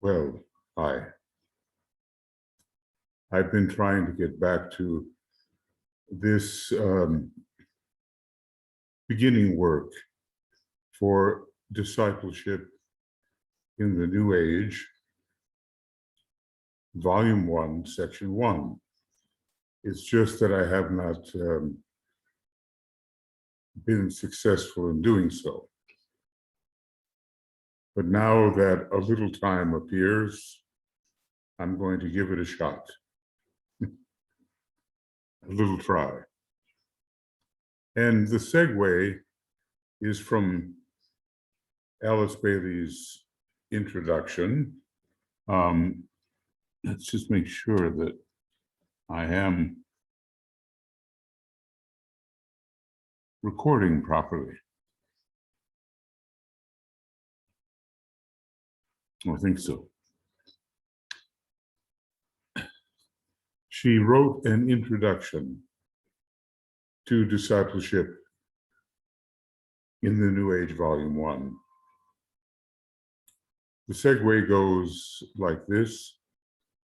Well, I've been trying to get back to this beginning work for discipleship in the New Age, Volume 1, Section 1. It's just that I have not been successful in doing so. But now that a little time appears, I'm going to give it a shot. A little try. And the segue is from Alice Bailey's introduction. Let's just make sure that I am recording properly. I think so. She wrote an introduction to discipleship in the New Age, Volume 1. The segue goes like this.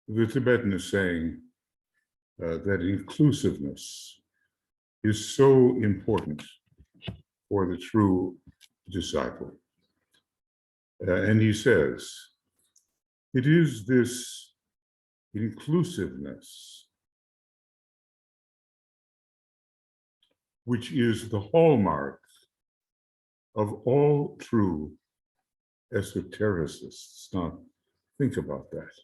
The Tibetan is saying that inclusiveness is so important for the true disciple. And he says, it is this inclusiveness which is the hallmark of all true esotericists. Now, think about that.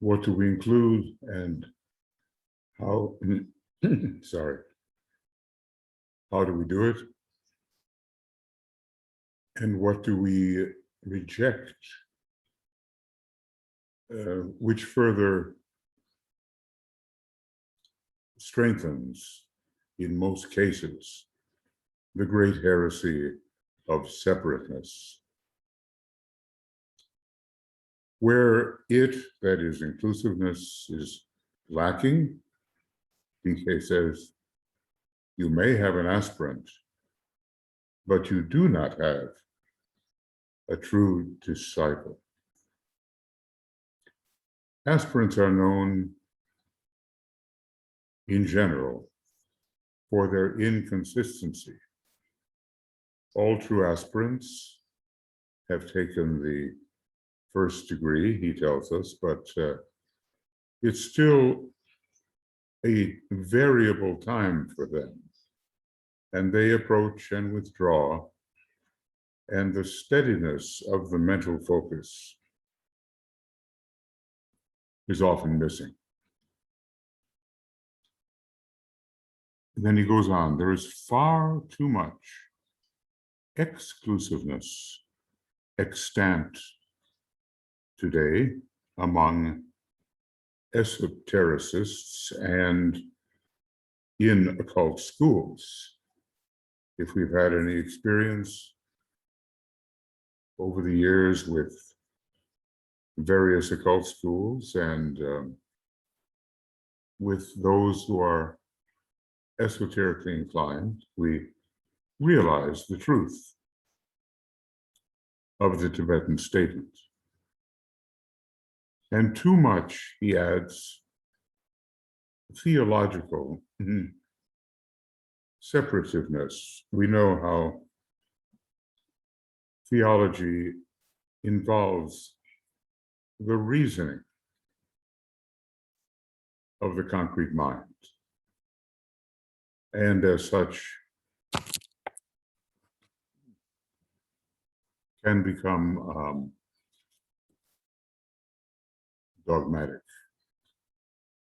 What do we include and how, sorry, how do we do it? And what do we reject, which further strengthens, in most cases, the great heresy of separateness. Where it, that is inclusiveness, is lacking, DK says, you may have an aspirant, but you do not have a true disciple. Aspirants are known in general for their inconsistency. All true aspirants have taken the first degree, he tells us, but it's still a variable time for them. And they approach and withdraw, and the steadiness of the mental focus is often missing. And then he goes on, there is far too much exclusiveness extant today among esotericists and in occult schools. If we've had any experience over the years with various occult schools and with those who are esoterically inclined, we realize the truth of the Tibetan statement. And too much, he adds, theological separativeness. We know how theology involves the reasoning of the concrete mind. And as such, can become dogmatic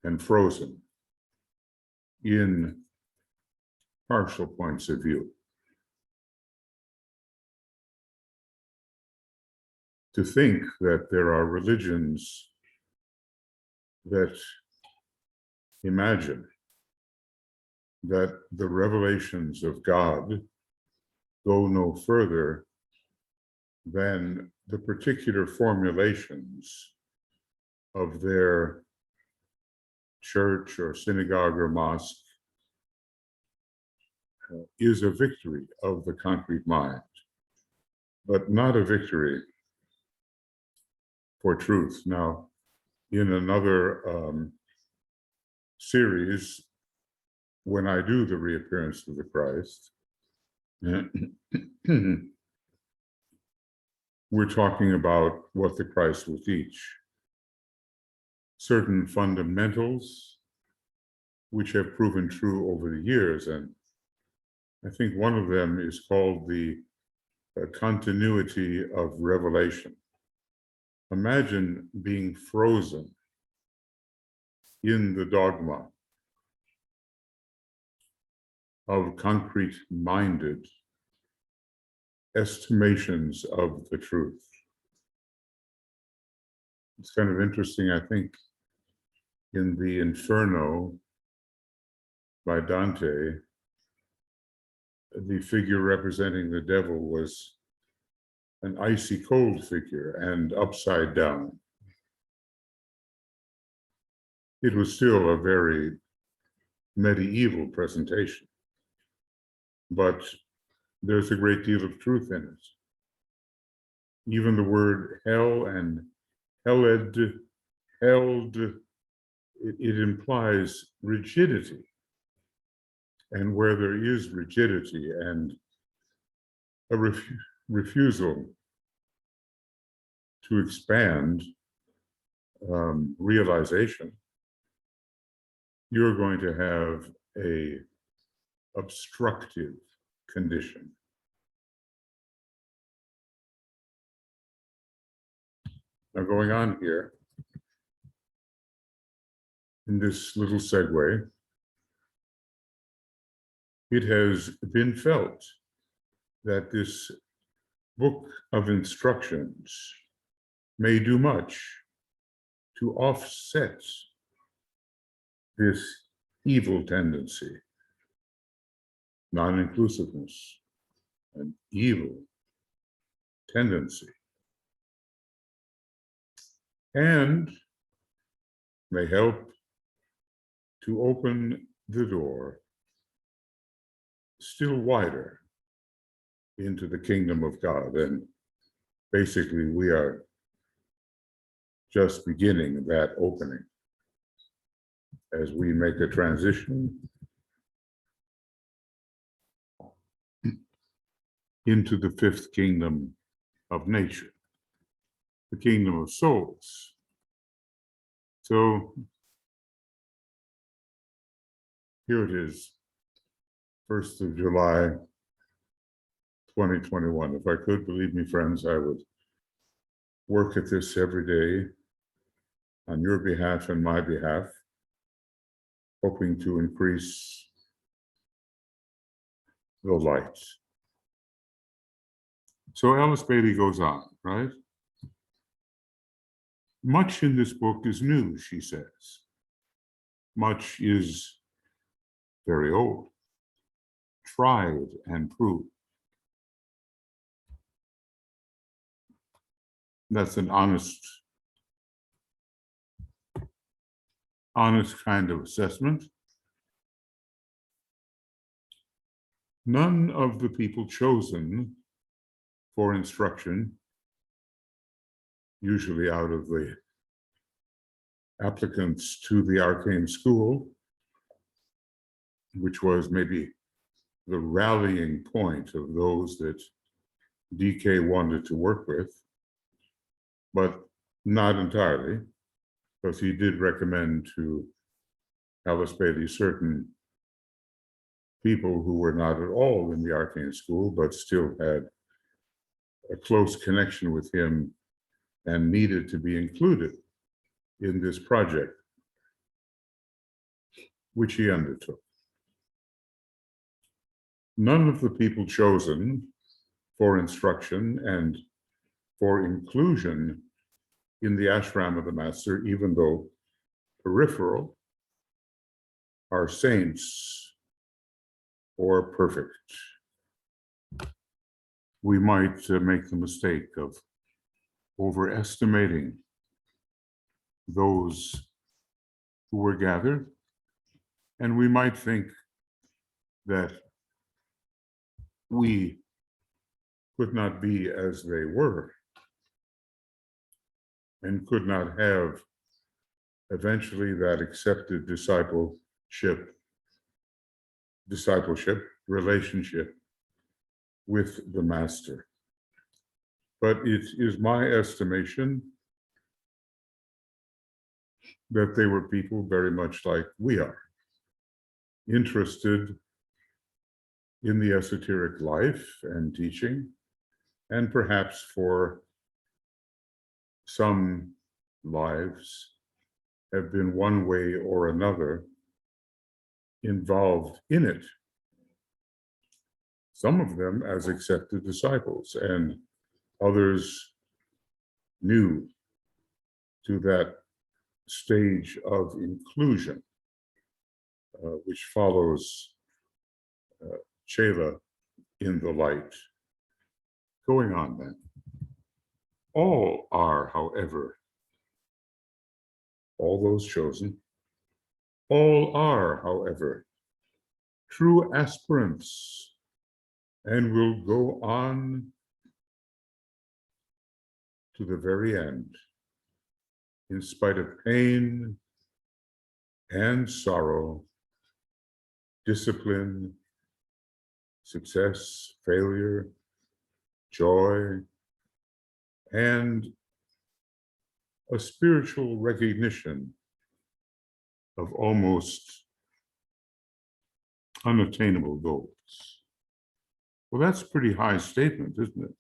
and frozen in partial points of view. To think that there are religions that imagine that the revelations of God go no further than the particular formulations of their church or synagogue or mosque is a victory of the concrete mind, but not a victory for truth. Now, in another series, when I do the reappearance of the Christ, we're talking about what the Christ will teach. Certain fundamentals which have proven true over the years, and I think one of them is called the continuity of revelation. Imagine being frozen in the dogma of concrete-minded estimations of the truth. It's kind of interesting, I think, in the Inferno by Dante, the figure representing the devil was an icy cold figure and upside down. It was still a very medieval presentation, but there's a great deal of truth in it. Even the word hell and held, it implies rigidity. And where there is rigidity and a refusal to expand realization, you're going to have a obstructive condition. Now, going on here, in this little segue, it has been felt that this book of instructions may do much to offset this evil tendency, non-inclusiveness, an evil tendency, and may help to open the door still wider into the kingdom of God. And basically, we are just beginning that opening as we make a transition into the fifth kingdom of nature, the kingdom of souls. So here it is, 1st of July, 2021. If I could, believe me, friends, I would work at this every day on your behalf and my behalf, hoping to increase the light. So Alice Bailey goes on, right? Much in this book is new, she says. Much is very old, tried and proved. That's an honest kind of assessment. None of the people chosen for instruction, usually out of the applicants to the arcane school, which was maybe the rallying point of those that DK wanted to work with, but not entirely, because he did recommend to Alice Bailey certain people who were not at all in the arcane school, but still had a close connection with him and needed to be included in this project, which he undertook. None of the people chosen for instruction and for inclusion in the ashram of the master, even though peripheral, are saints or perfect. We might make the mistake of overestimating those who were gathered, and we might think that we could not be as they were and could not have eventually that accepted discipleship relationship with the master. But it is my estimation that they were people very much like we are, interested in the esoteric life and teaching, and perhaps for some lives have been one way or another involved in it. Some of them as accepted disciples, and others new to that stage of inclusion, which follows Chela in the light. Going on then. All are, however, all those chosen, all are, however, true aspirants and will go on to the very end, in spite of pain and sorrow, discipline, success, failure, joy, and a spiritual recognition of almost unattainable goals. Well, that's a pretty high statement, isn't it?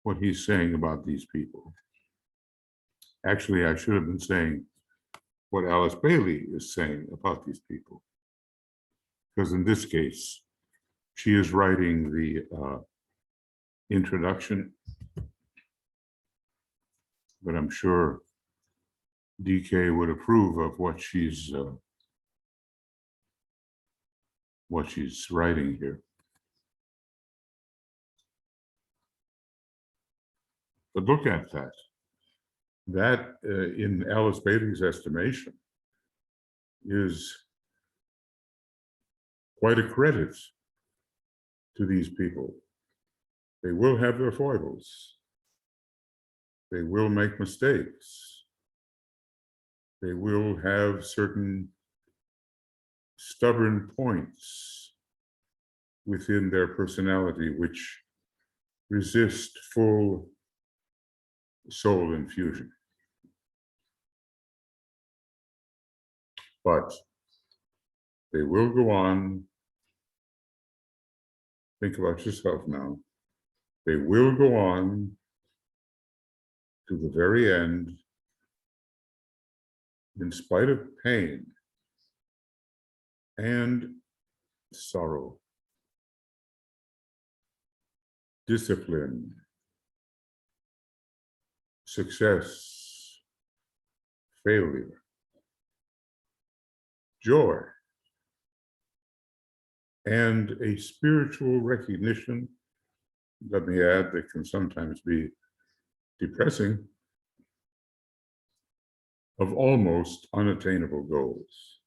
What he's saying about these people. Actually, I should have been saying what Alice Bailey is saying about these people. Because in this case, she is writing the introduction, but I'm sure DK would approve of what she's writing here. But look at that. That, in Alice Bailey's estimation, is quite a credit to these people. They will have their foibles. They will make mistakes. They will have certain stubborn points within their personality which resist full soul infusion. But they will go on. Think about yourself now. They will go on to the very end, in spite of pain and sorrow, discipline, success, failure, joy, and a spiritual recognition, let me add, that can sometimes be depressing, of almost unattainable goals.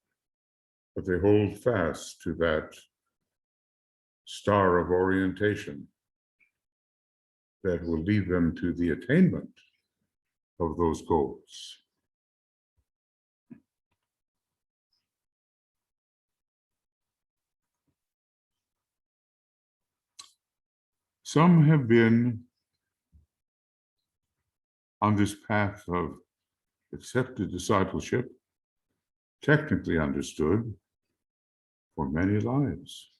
But they hold fast to that star of orientation that will lead them to the attainment of those goals. Some have been on this path of accepted discipleship, technically understood, for many lives.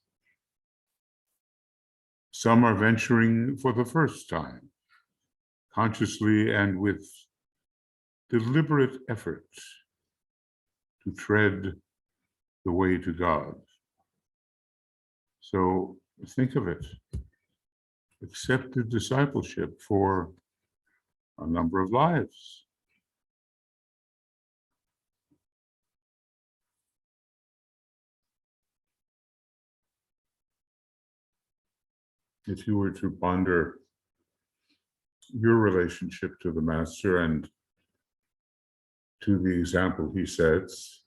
Some are venturing for the first time, consciously and with deliberate effort to tread the way to God. So think of it. Accepted discipleship for a number of lives. If you were to ponder your relationship to the Master and to the example he sets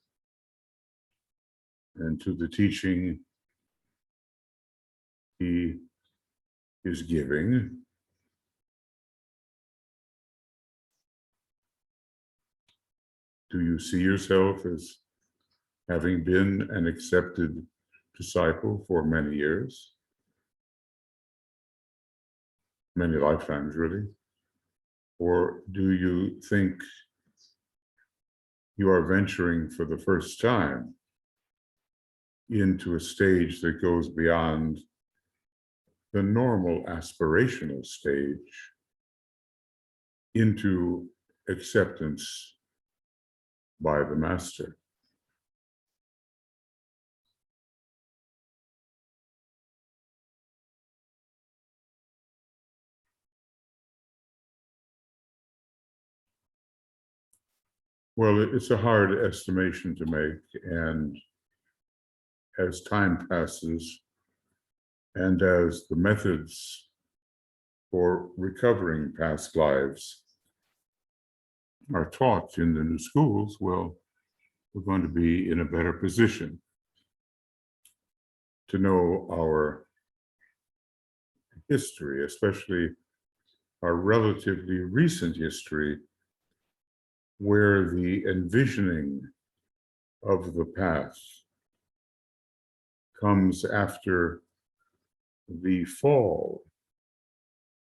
and to the teaching he is giving. Do you see yourself as having been an accepted disciple for many years? Many lifetimes, really? Or do you think you are venturing for the first time into a stage that goes beyond the normal aspirational stage into acceptance by the master? Well, it's a hard estimation to make, and as time passes, and as the methods for recovering past lives are taught in the new schools, well, we're going to be in a better position to know our history, especially our relatively recent history, where the envisioning of the path comes after the fall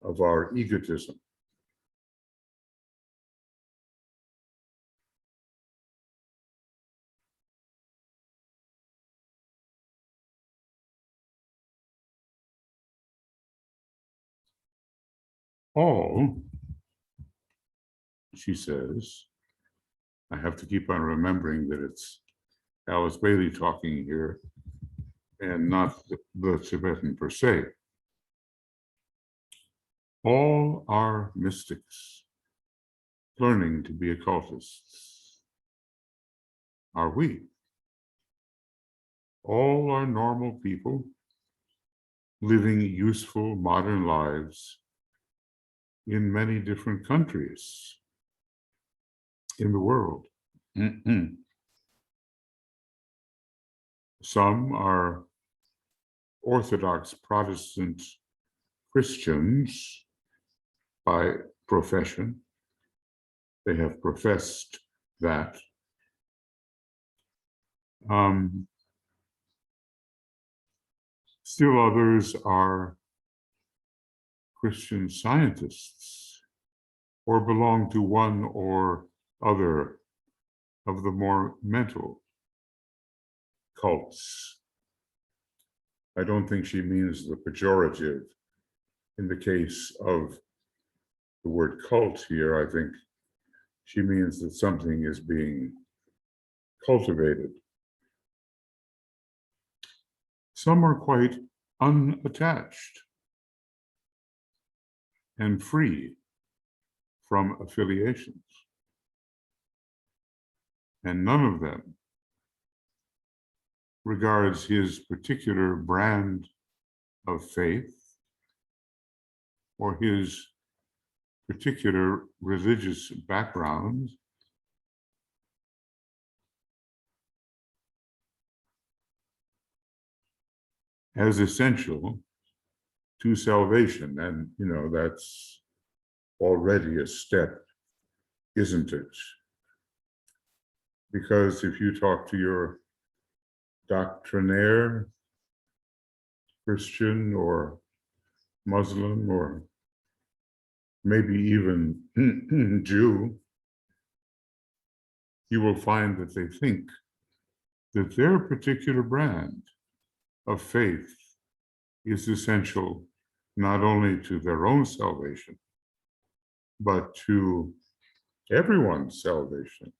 of our egotism. All, she says, I have to keep on remembering that it's Alice Bailey talking here and not the Tibetan per se. All are mystics learning to be occultists. Are we? All are normal people living useful modern lives in many different countries in the world. Some are Orthodox Protestant Christians by profession. They have professed that. Still others are Christian Scientists or belong to one or other of the more mental cults. I don't think she means the pejorative in the case of the word cult here. I think she means that something is being cultivated. Some are quite unattached and free from affiliations. And none of them regards his particular brand of faith or his particular religious background as essential to salvation. And, you know, that's already a step, isn't it? Because if you talk to your doctrinaire, Christian or Muslim or maybe even Jew, you will find that they think that their particular brand of faith is essential not only to their own salvation, but to everyone's salvation.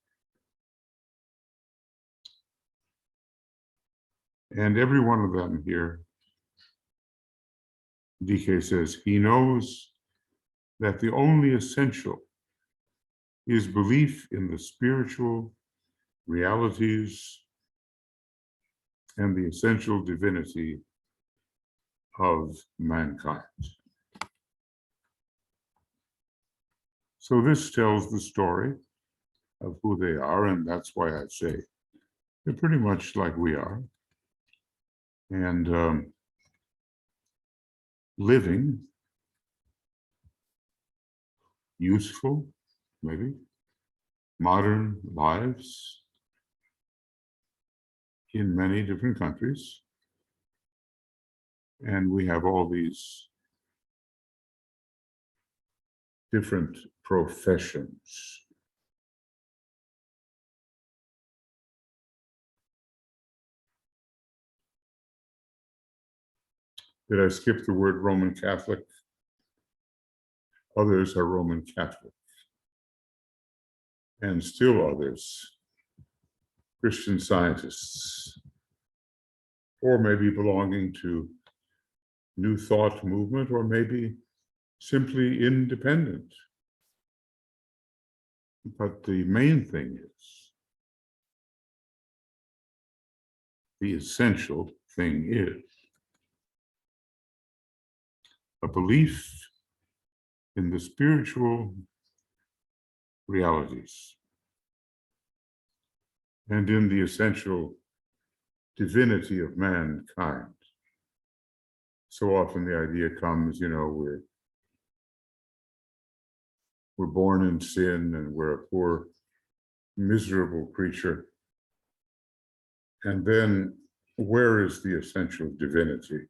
And every one of them here, DK says, he knows that the only essential is belief in the spiritual realities and the essential divinity of mankind. So this tells the story of who they are, and that's why I say they're pretty much like we are. And living useful, maybe, modern lives in many different countries. And we have all these different professions. Did I skip the word Roman Catholic? Others are Roman Catholic. And still others, Christian Scientists, or maybe belonging to New Thought movement, or maybe simply independent. But the main thing is, the essential thing is a belief in the spiritual realities and in the essential divinity of mankind. So often the idea comes, we're born in sin and we're a poor, miserable creature. And then where is the essential divinity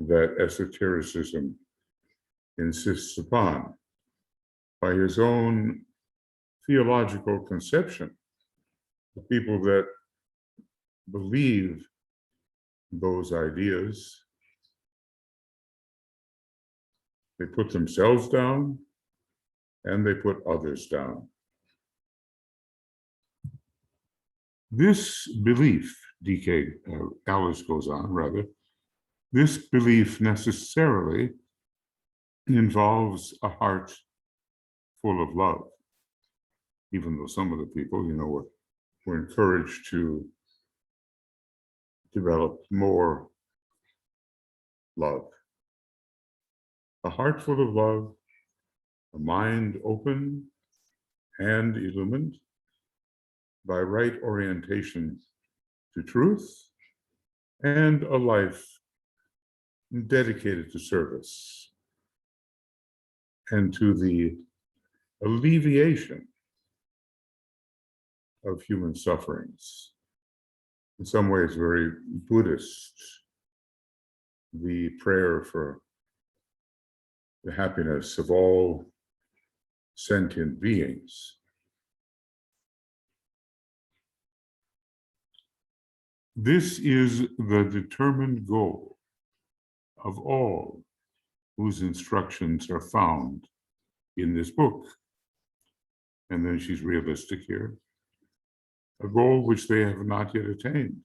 that esotericism insists upon by his own theological conception? The people that believe those ideas, they put themselves down and they put others down. This belief, Alice goes on, rather, this belief necessarily involves a heart full of love, even though some of the people, were encouraged to develop more love. A heart full of love, a mind open and illumined by right orientation to truth, and a life dedicated to service and to the alleviation of human sufferings. In some ways, very Buddhist, the prayer for the happiness of all sentient beings. This is the determined goal of all whose instructions are found in this book. And then she's realistic here. A goal which they have not yet attained,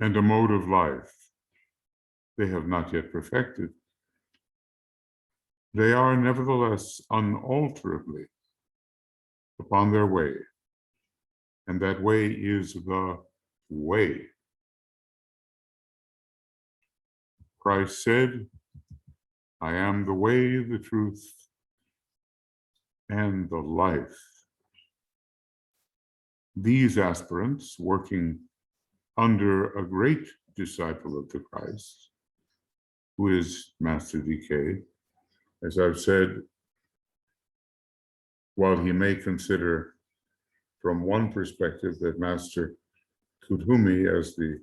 and a mode of life they have not yet perfected. They are nevertheless unalterably upon their way, and that way is the way. Christ said, I am the way, the truth, and the life. These aspirants, working under a great disciple of the Christ, who is Master DK, as I've said, while he may consider from one perspective that Master Kudhumi, as the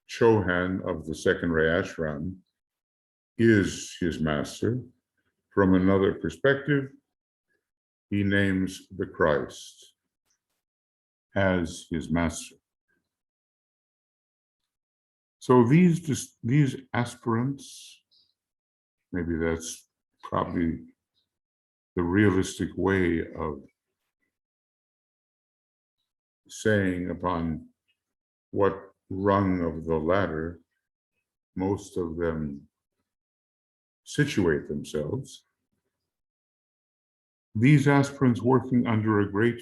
Chohan of the second Ray Ashram, is his master, from another perspective, he names the Christ as his master. So these aspirants, maybe that's probably the realistic way of saying upon what rung of the ladder most of them situate themselves. These aspirants working under a great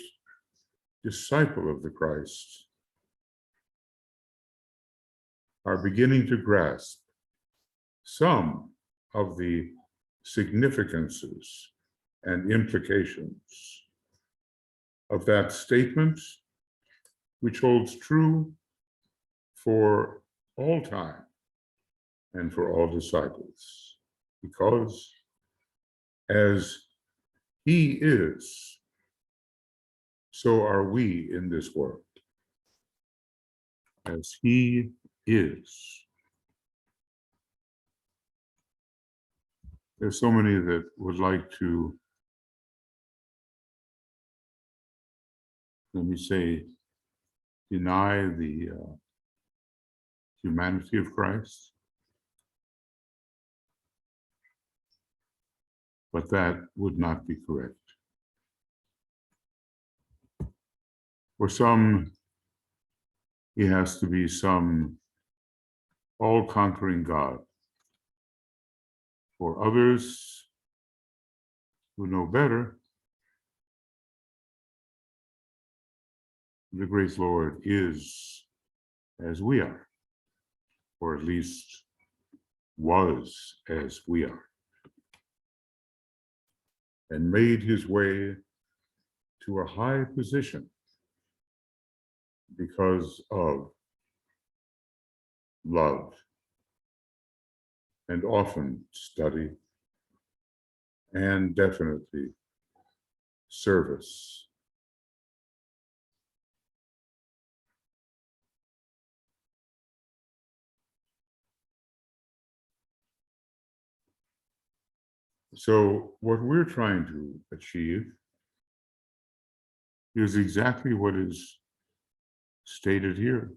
disciple of the Christ are beginning to grasp some of the significances and implications of that statement, which holds true for all time and for all disciples, because as he is, so are we in this world. As he is. There's so many that would like to, let me say, deny the humanity of Christ. But that would not be correct. For some, he has to be some all-conquering God. For others who know better, the great Lord is as we are, or at least was as we are, and made his way to a high position because of love and often study and definitely service. So what we're trying to achieve is exactly what is stated here.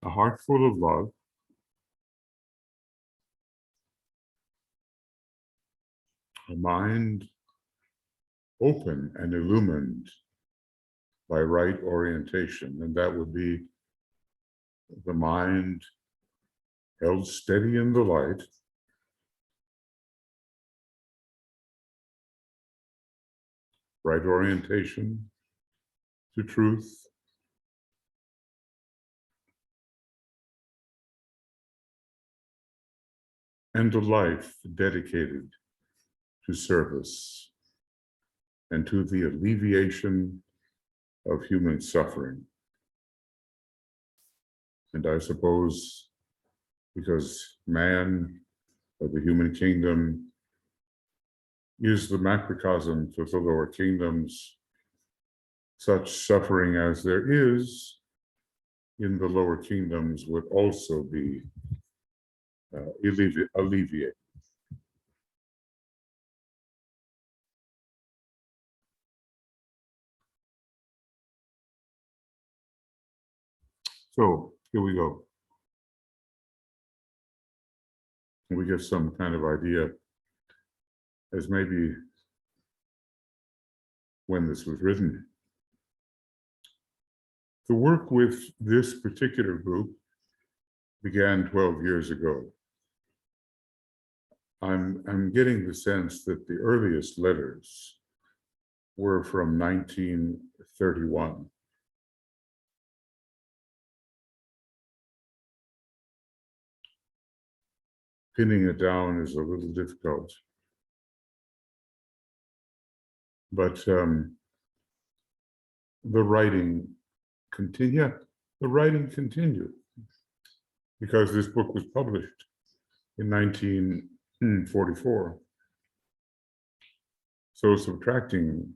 A heart full of love, a mind open and illumined by right orientation, and that would be the mind held steady in the light, right orientation to truth, and a life dedicated to service and to the alleviation of human suffering. And I suppose because man, or the human kingdom, is the macrocosm to the lower kingdoms, such suffering as there is in the lower kingdoms would also be alleviated. So here we go. We get some kind of idea as maybe when this was written. The work with this particular group began 12 years ago. I'm getting the sense that the earliest letters were from 1931. Pinning it down is a little difficult. But the writing continued. The writing continued because this book was published in 1944. So subtracting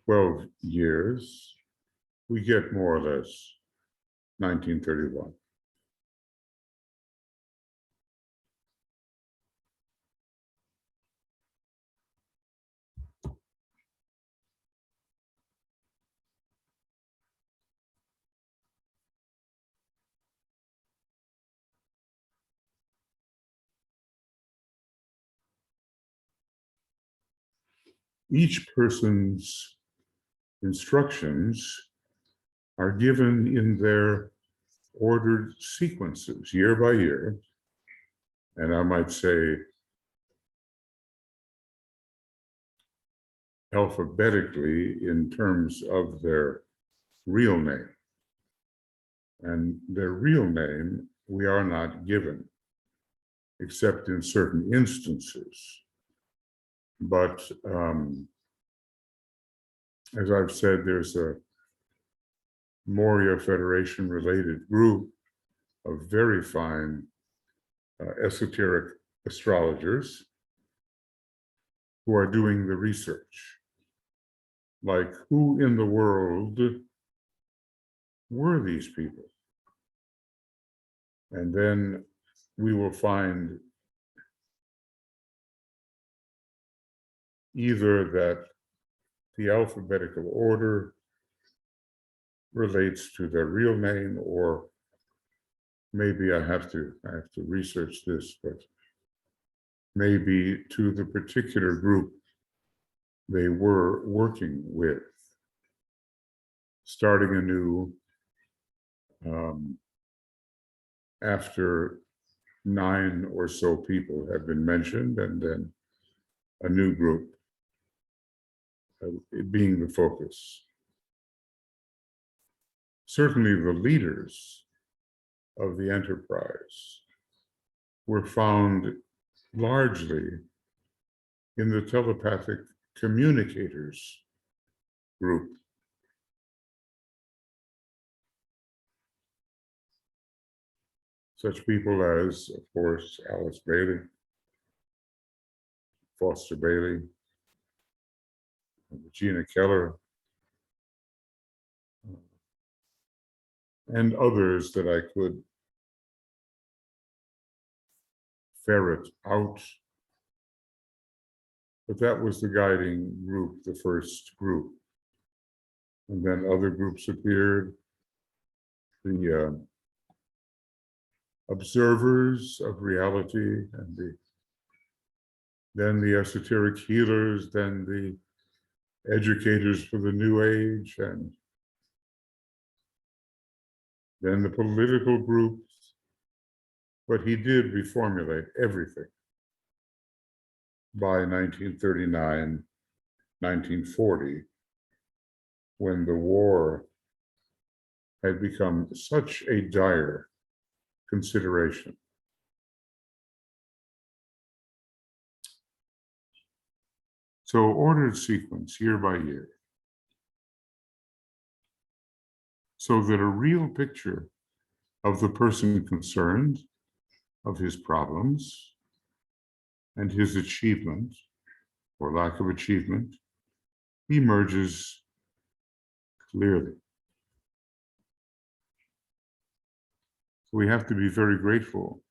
12 years, we get more or less 1931. Each person's instructions are given in their ordered sequences, year by year, and I might say alphabetically in terms of their real name. And their real name we are not given, except in certain instances. But as I've said, there's a Moria Federation related group of very fine esoteric astrologers who are doing the research. Like, who in the world were these people? And then we will find either that the alphabetical order relates to their real name, or maybe I have to research this, but maybe to the particular group they were working with, starting anew after 9 or so people have been mentioned, and then a new group being the focus. Certainly the leaders of the enterprise were found largely in the telepathic communicators group. Such people as, of course, Alice Bailey, Foster Bailey, Regina Keller, and others that I could ferret out. But that was the guiding group, the first group. And then other groups appeared. The observers of reality, and then the esoteric healers, then the educators for the New Age, and then the political groups. But he did reformulate everything by 1939, 1940, when the war had become such a dire consideration. So ordered sequence year by year, so that a real picture of the person concerned, of his problems, and his achievement, or lack of achievement, emerges clearly. So we have to be very grateful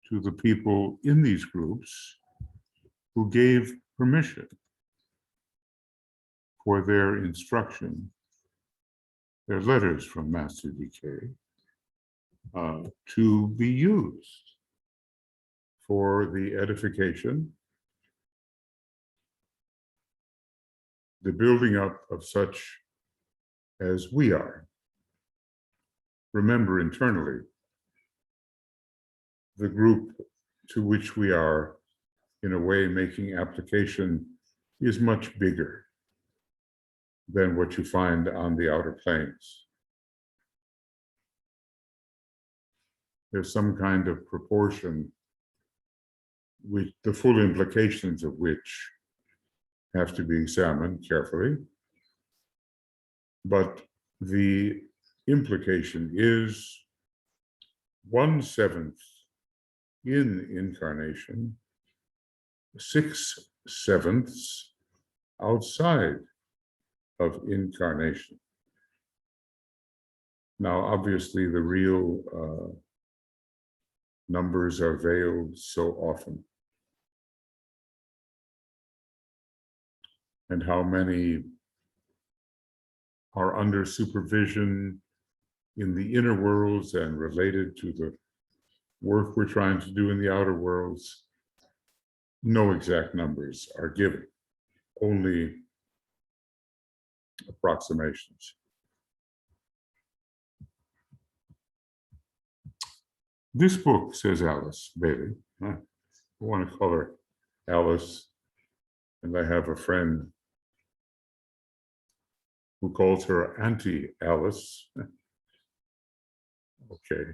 to the people in these groups who gave permission for their instruction, their letters from Master DK, to be used for the edification, the building up of such as we are. Remember, internally, the group to which we are, in a way, making application is much bigger than what you find on the outer planes. There's some kind of proportion with the full implications of which have to be examined carefully. But the implication is 1/7 in incarnation, 6/7 outside of incarnation. Now, obviously, the real numbers are veiled so often. And how many are under supervision in the inner worlds and related to the work we're trying to do in the outer worlds, no exact numbers are given, only approximations. This book, says Alice Bailey, I want to call her Alice, and I have a friend who calls her Auntie Alice. Okay.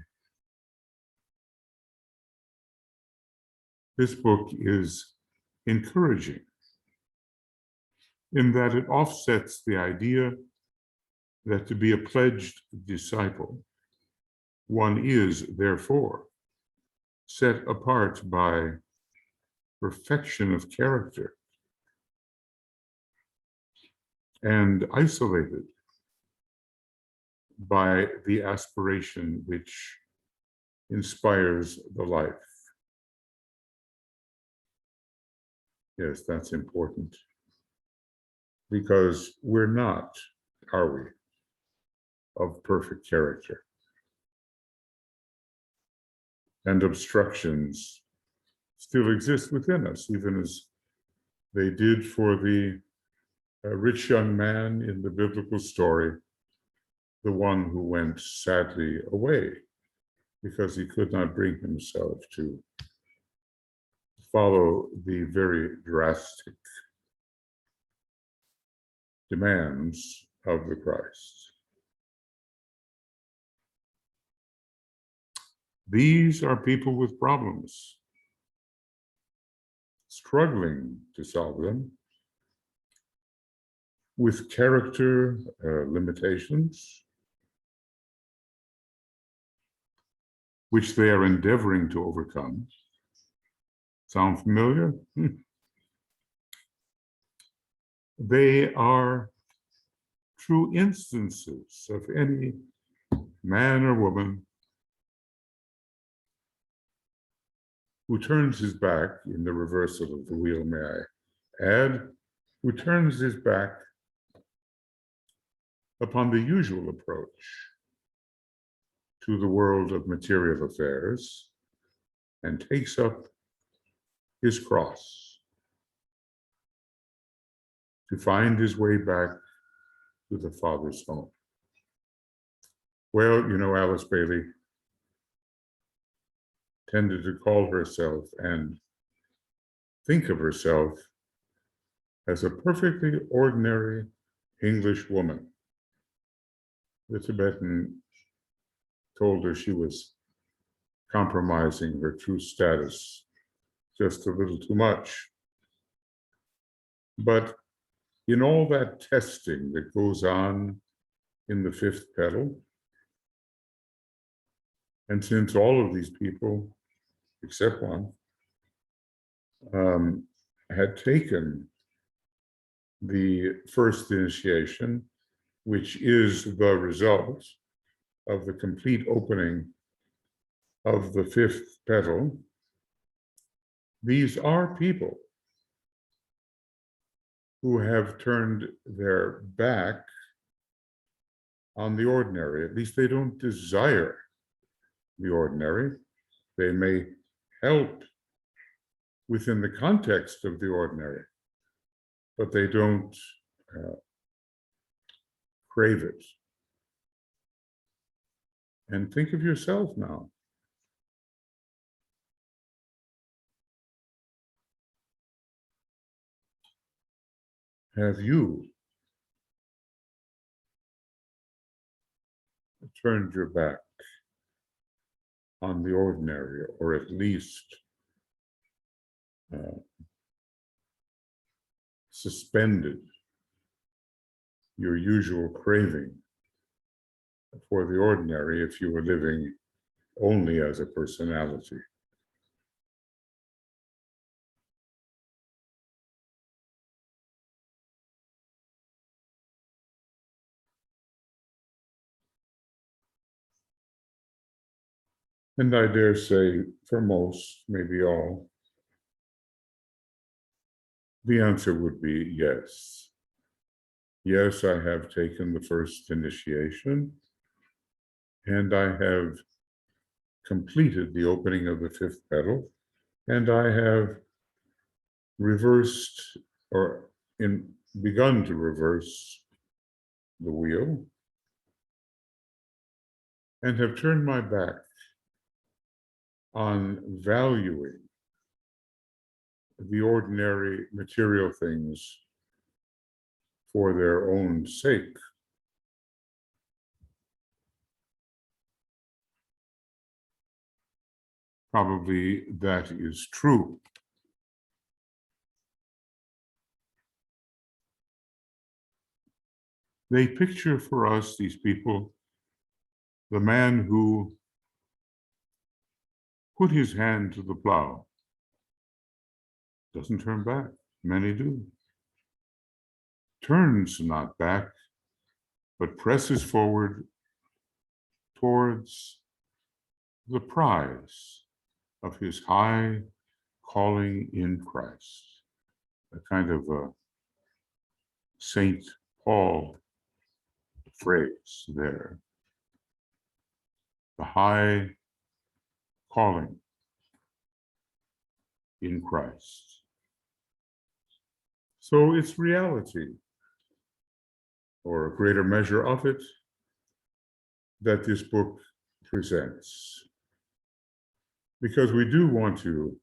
This book is encouraging in that it offsets the idea that to be a pledged disciple, one is, therefore, set apart by perfection of character and isolated by the aspiration which inspires the life. Yes, that's important, because we're not, are we, of perfect character. And obstructions still exist within us, even as they did for the rich young man in the biblical story, the one who went sadly away because he could not bring himself to follow the very drastic demands of the Christ. These are people with problems, struggling to solve them, with character limitations, which they are endeavoring to overcome. Sound familiar? They are true instances of any man or woman who turns his back, in the reversal of the wheel, may I add, who turns his back upon the usual approach to the world of material affairs and takes up his cross to find his way back to the Father's home. Well, you know, Alice Bailey tended to call herself and think of herself as a perfectly ordinary English woman. The Tibetan told her she was compromising her true status just a little too much. But in all that testing that goes on in the fifth petal, and since all of these people, except one, had taken the first initiation, which is the result of the complete opening of the fifth petal, these are people who have turned their back on the ordinary. At least they don't desire the ordinary. They may help within the context of the ordinary, but they don't crave it. And think of yourself now. Have you turned your back on the ordinary, or at least suspended your usual craving for the ordinary if you were living only as a personality? And I dare say, for most, maybe all, the answer would be yes. Yes, I have taken the first initiation, and I have completed the opening of the fifth petal, and I have reversed begun to reverse the wheel, and have turned my back on valuing the ordinary material things for their own sake. Probably that is true. They picture for us, these people, the man who put his hand to the plow, doesn't turn back. Many do. Turns not back, but presses forward towards the prize of his high calling in Christ. A kind of a St. Paul phrase there. The high calling in Christ. So it's reality, or a greater measure of it, that this book presents. Because we do want to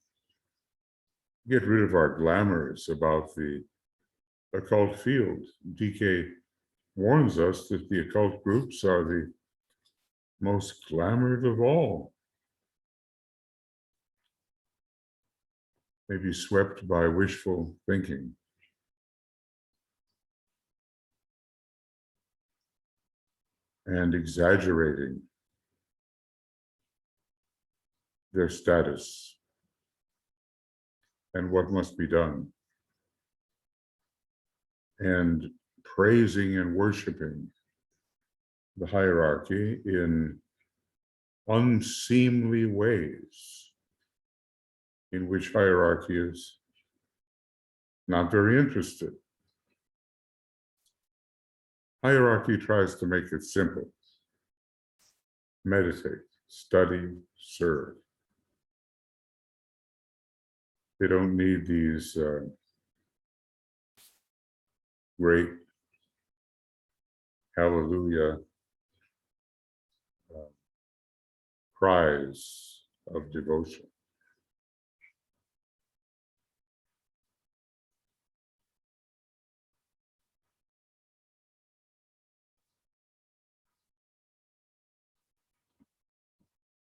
get rid of our glamours about the occult field. DK warns us that the occult groups are the most glamored of all. Maybe swept by wishful thinking. And exaggerating their status and what must be done, and praising and worshiping the hierarchy in unseemly ways, in which hierarchy is not very interested. Hierarchy tries to make it simple. Meditate, study, serve. They don't need these great hallelujah cries of devotion.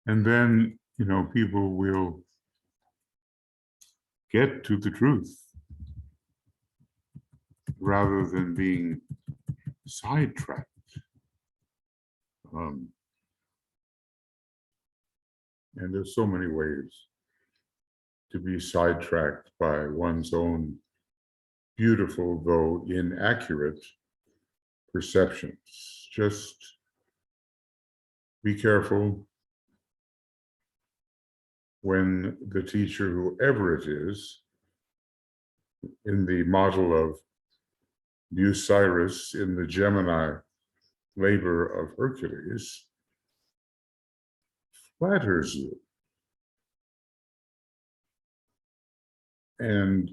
And then, people will get to the truth rather than being sidetracked. And there's so many ways to be sidetracked by one's own beautiful, though inaccurate, perceptions. Just be careful when the teacher, whoever it is, in the model of Bucyrus in the Gemini labor of Hercules, flatters you and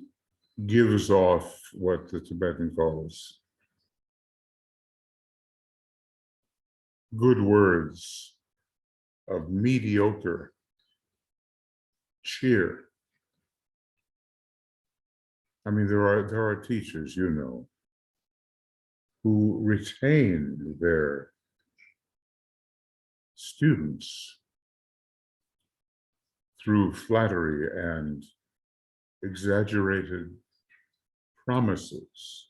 gives off what the Tibetan calls good words of mediocre cheer. I mean, there are teachers, who retain their students through flattery and exaggerated promises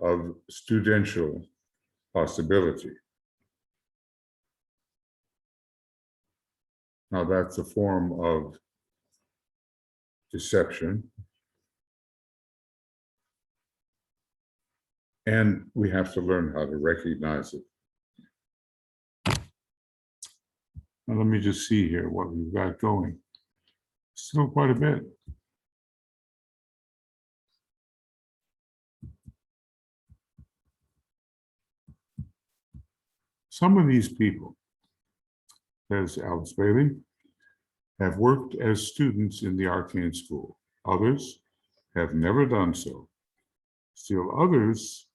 of studential possibility. Now, that's a form of deception. And we have to learn how to recognize it. Now, let me just see here what we've got going. Still quite a bit. Some of these people, says Alice Bailey, have worked as students in the arcane school. Others have never done so. Still others,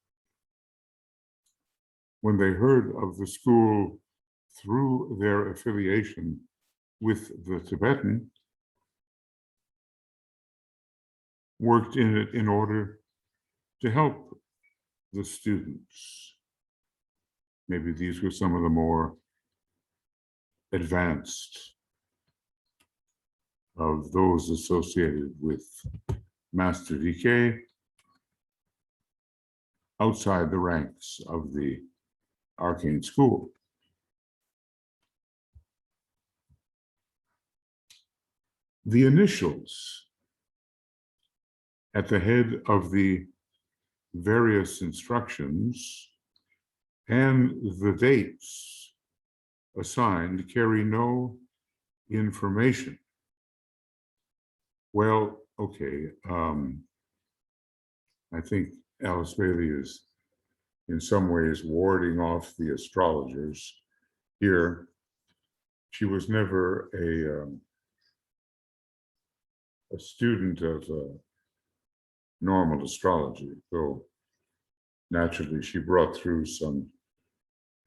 when they heard of the school through their affiliation with the Tibetan, worked in it in order to help the students. Maybe these were some of the more advanced of those associated with Master DK. outside the ranks of the arcane school. The initials at the head of the various instructions and the dates assigned carry no information. Well, okay, I think Alice Bailey is in some ways warding off the astrologers here. She was never a student of normal astrology, though naturally she brought through some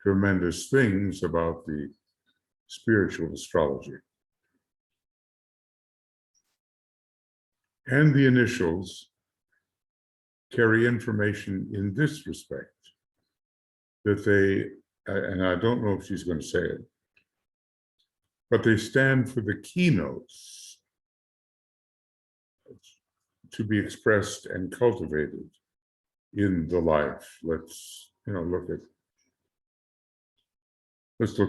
tremendous things about the spiritual astrology. And the initials carry information in this respect, that they, and I don't know if she's going to say it, but they stand for the keynotes to be expressed and cultivated in the life. Let's look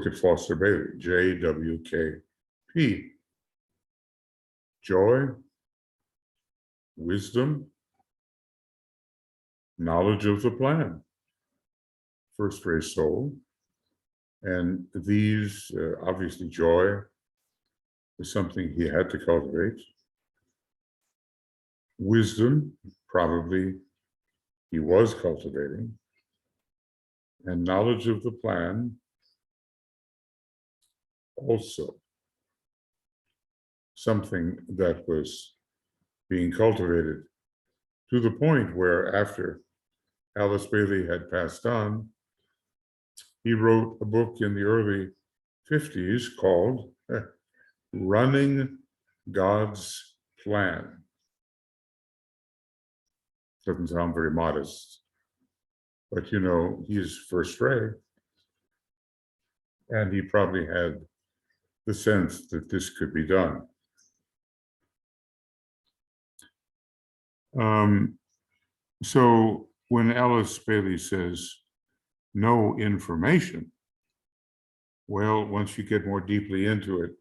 at Foster Bailey, JWKP. Joy, wisdom, knowledge of the plan, first ray soul. And these, obviously joy is something he had to cultivate. Wisdom, probably he was cultivating. And knowledge of the plan, also something that was being cultivated to the point where after Alice Bailey had passed on, he wrote a book in the early 50s called Running God's Plan. Doesn't sound very modest, but he's first ray, and he probably had the sense that this could be done. So when Alice Bailey says no information, well, once you get more deeply into it,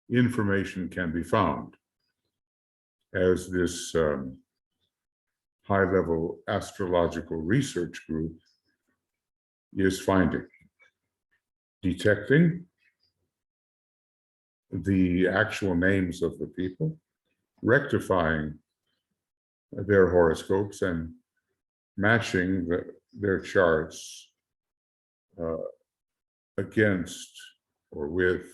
information can be found, as this high-level astrological research group is finding, detecting the actual names of the people, rectifying their horoscopes, and matching their charts against or with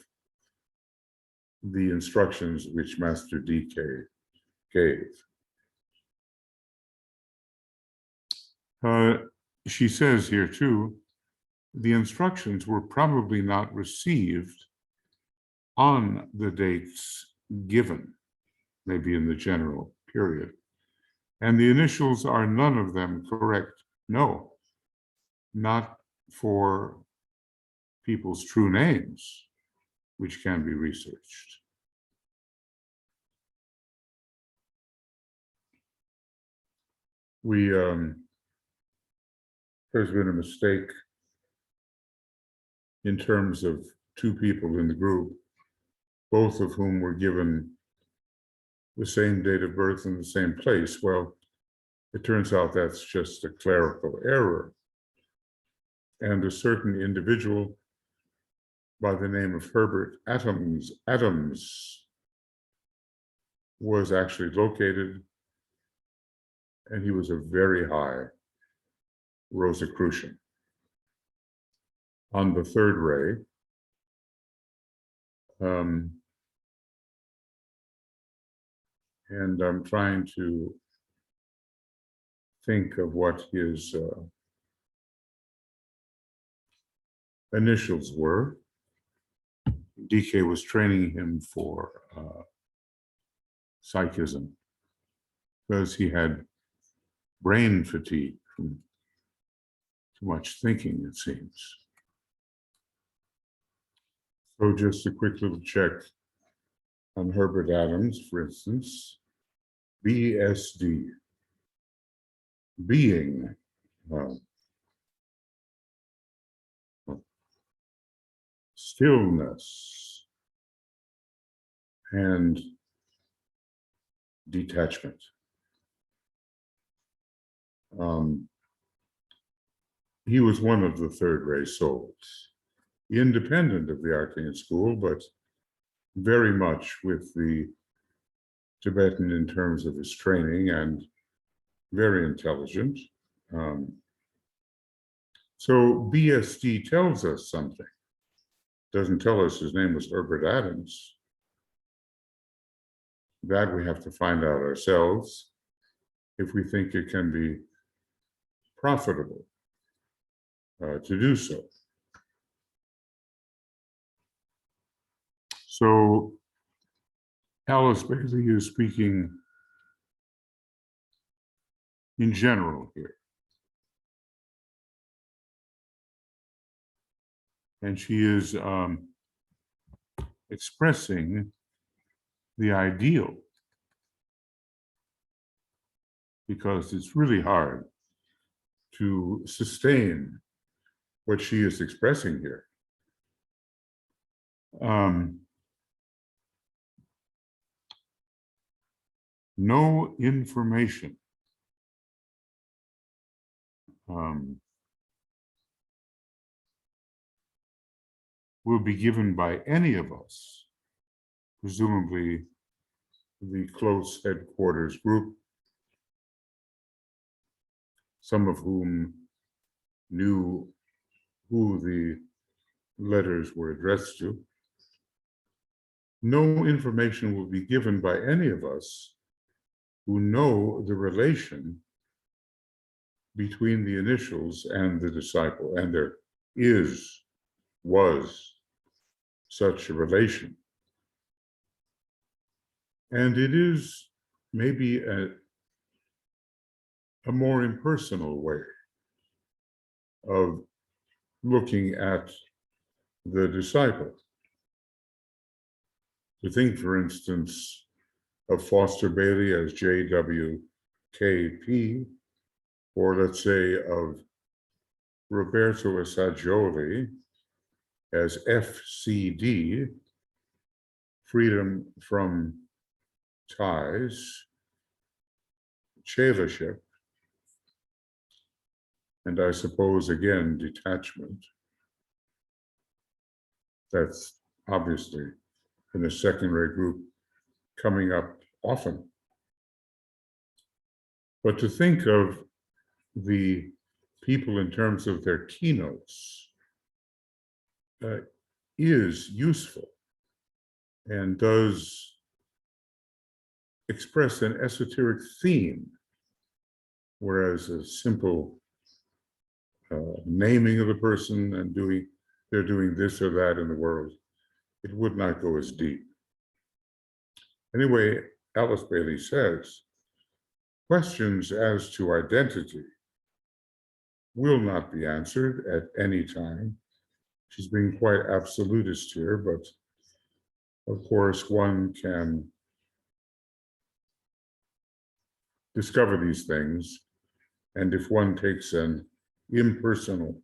the instructions which Master DK gave. She says here too, the instructions were probably not received on the dates given, maybe in the general period. And the initials are none of them correct. No, not for people's true names, which can be researched. There's been a mistake in terms of two people in the group, both of whom were given the same date of birth in the same place. Well, it turns out that's just a clerical error. And a certain individual by the name of Herbert Adams was actually located, and he was a very high Rosicrucian. On the third ray, and I'm trying to think of what his initials were. DK was training him for psychism because he had brain fatigue from too much thinking, it seems. So just a quick little check on Herbert Adams, for instance, BSD. being, uh, stillness, and detachment. He was one of the third ray souls, independent of the arcane school, but very much with the Tibetan in terms of his training, and very intelligent. So BSD tells us something. Doesn't tell us his name was Herbert Adams. That we have to find out ourselves if we think it can be profitable to do so. So Alice Bailey is speaking in general here. And she is expressing the ideal, because it's really hard to sustain what she is expressing here. No information will be given by any of us, presumably the close headquarters group, some of whom knew who the letters were addressed to. No information will be given by any of us who know the relation between the initials and the disciple, and there was such a relation. And it is maybe a more impersonal way of looking at the disciple. To think, for instance, of Foster Bailey as JWKP, or let's say of Roberto Assagioli as FCD, freedom from ties, chelaship, and I suppose again detachment. That's obviously in the secondary group coming up often. But to think of the people in terms of their keynotes is useful and does express an esoteric theme, whereas a simple naming of a person and they're doing this or that in the world, it would not go as deep. Anyway, Alice Bailey says, questions as to identity will not be answered at any time. She's being quite absolutist here, but of course one can discover these things, and if one takes an impersonal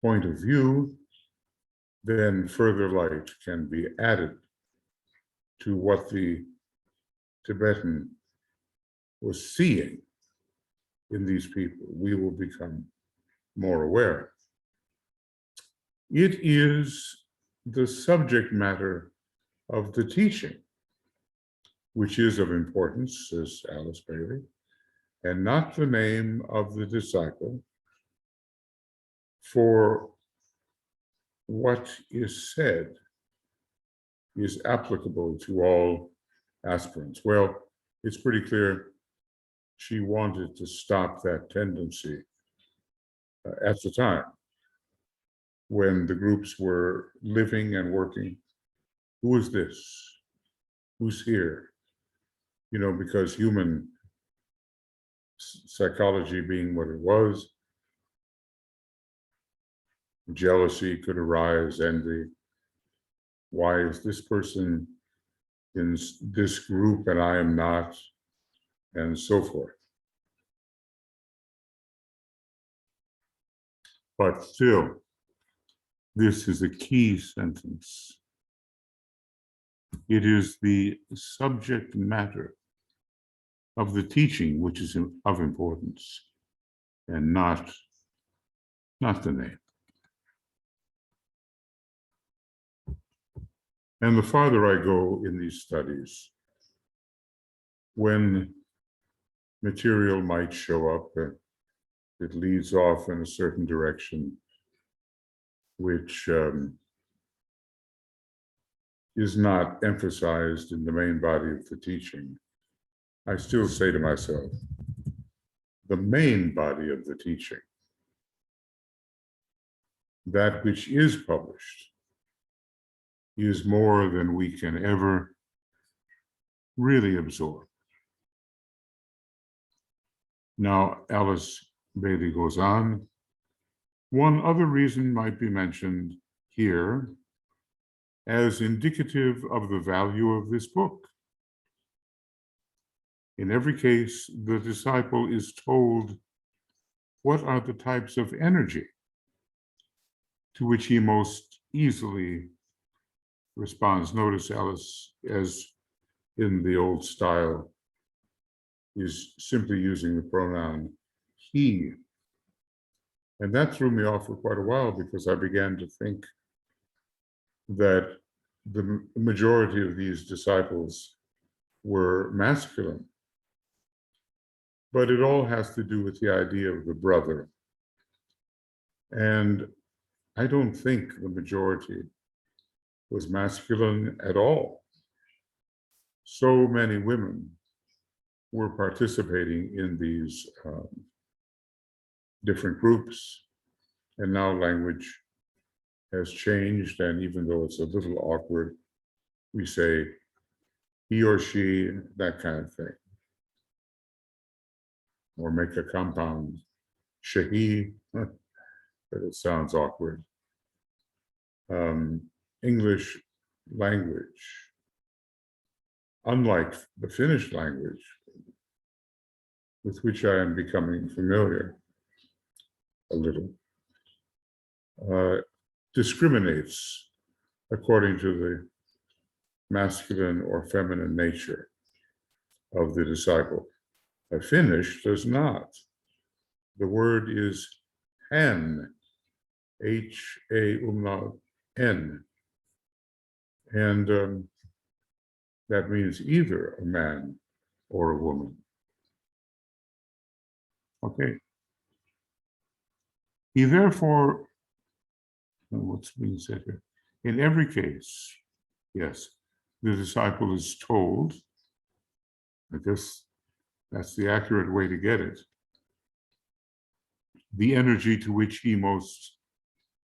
point of view, then further light can be added to what the Tibetan was seeing in these people. We will become more aware. It is the subject matter of the teaching which is of importance, says Alice Bailey, and not the name of the disciple, for what is said is applicable to all aspirants. Well, it's pretty clear she wanted to stop that tendency at the time when the groups were living and working. Who is this? Who's here? You know, because human psychology being what it was, jealousy could arise, envy. Why is this person in this group and I am not? And so forth. But still, this is a key sentence. It is the subject matter of the teaching which is of importance, and not the name. And the farther I go in these studies, when material might show up that leads off in a certain direction, which is not emphasized in the main body of the teaching, I still say to myself, the main body of the teaching, that which is published, is more than we can ever really absorb. Now, Alice Bailey goes on. One other reason might be mentioned here as indicative of the value of this book. In every case, the disciple is told what are the types of energy to which he most easily responds. Notice Alice, as in the old style, is simply using the pronoun he. And that threw me off for quite a while, because I began to think that the majority of these disciples were masculine. But it all has to do with the idea of the brother. And I don't think the majority was masculine at all. So many women were participating in these different groups, and now language has changed, and even though it's a little awkward, we say he or she, that kind of thing. Or make a compound shahi, but it sounds awkward. English language, unlike the Finnish language, with which I am becoming familiar a little, discriminates according to the masculine or feminine nature of the disciple. Finnish does not. The word is hän, H-A umlaut N. And that means either a man or a woman. Okay. He therefore, what's being said here? In every case, yes, the disciple is told, I guess that's the accurate way to get it, the energy to which he most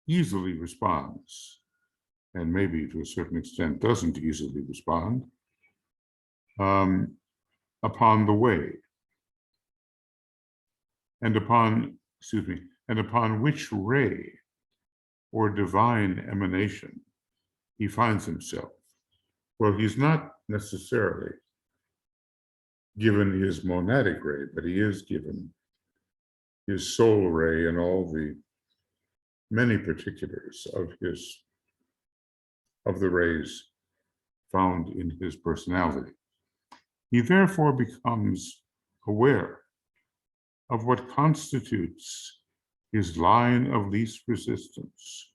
easily responds, and maybe to a certain extent doesn't easily respond, upon the way, and upon which ray or divine emanation he finds himself. Well, he's not necessarily given his monadic ray, but he is given his soul ray and all the many particulars of the rays found in his personality. He therefore becomes aware of what constitutes his line of least resistance,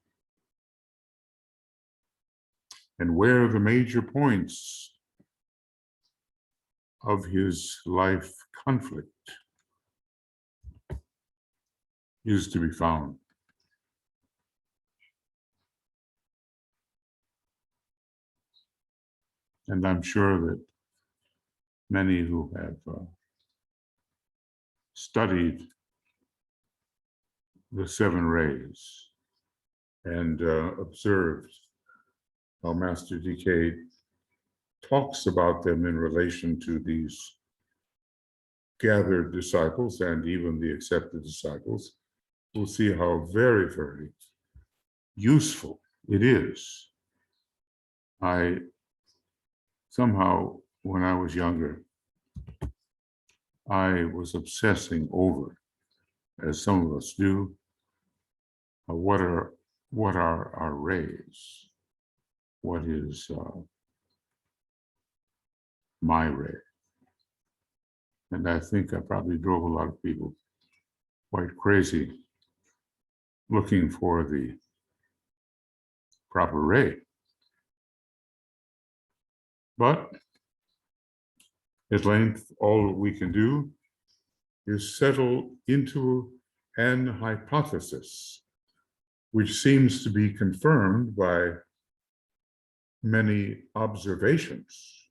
and where the major points of his life conflict is to be found. And I'm sure that many who have studied the seven rays and observed how Master DK talks about them in relation to these gathered disciples and even the accepted disciples, will see how very, very useful it is. I somehow, when I was younger, I was obsessing over, as some of us do, what are our rays? What is my ray? And I think I probably drove a lot of people quite crazy looking for the proper ray. But at length, all we can do is settle into an hypothesis, which seems to be confirmed by many observations.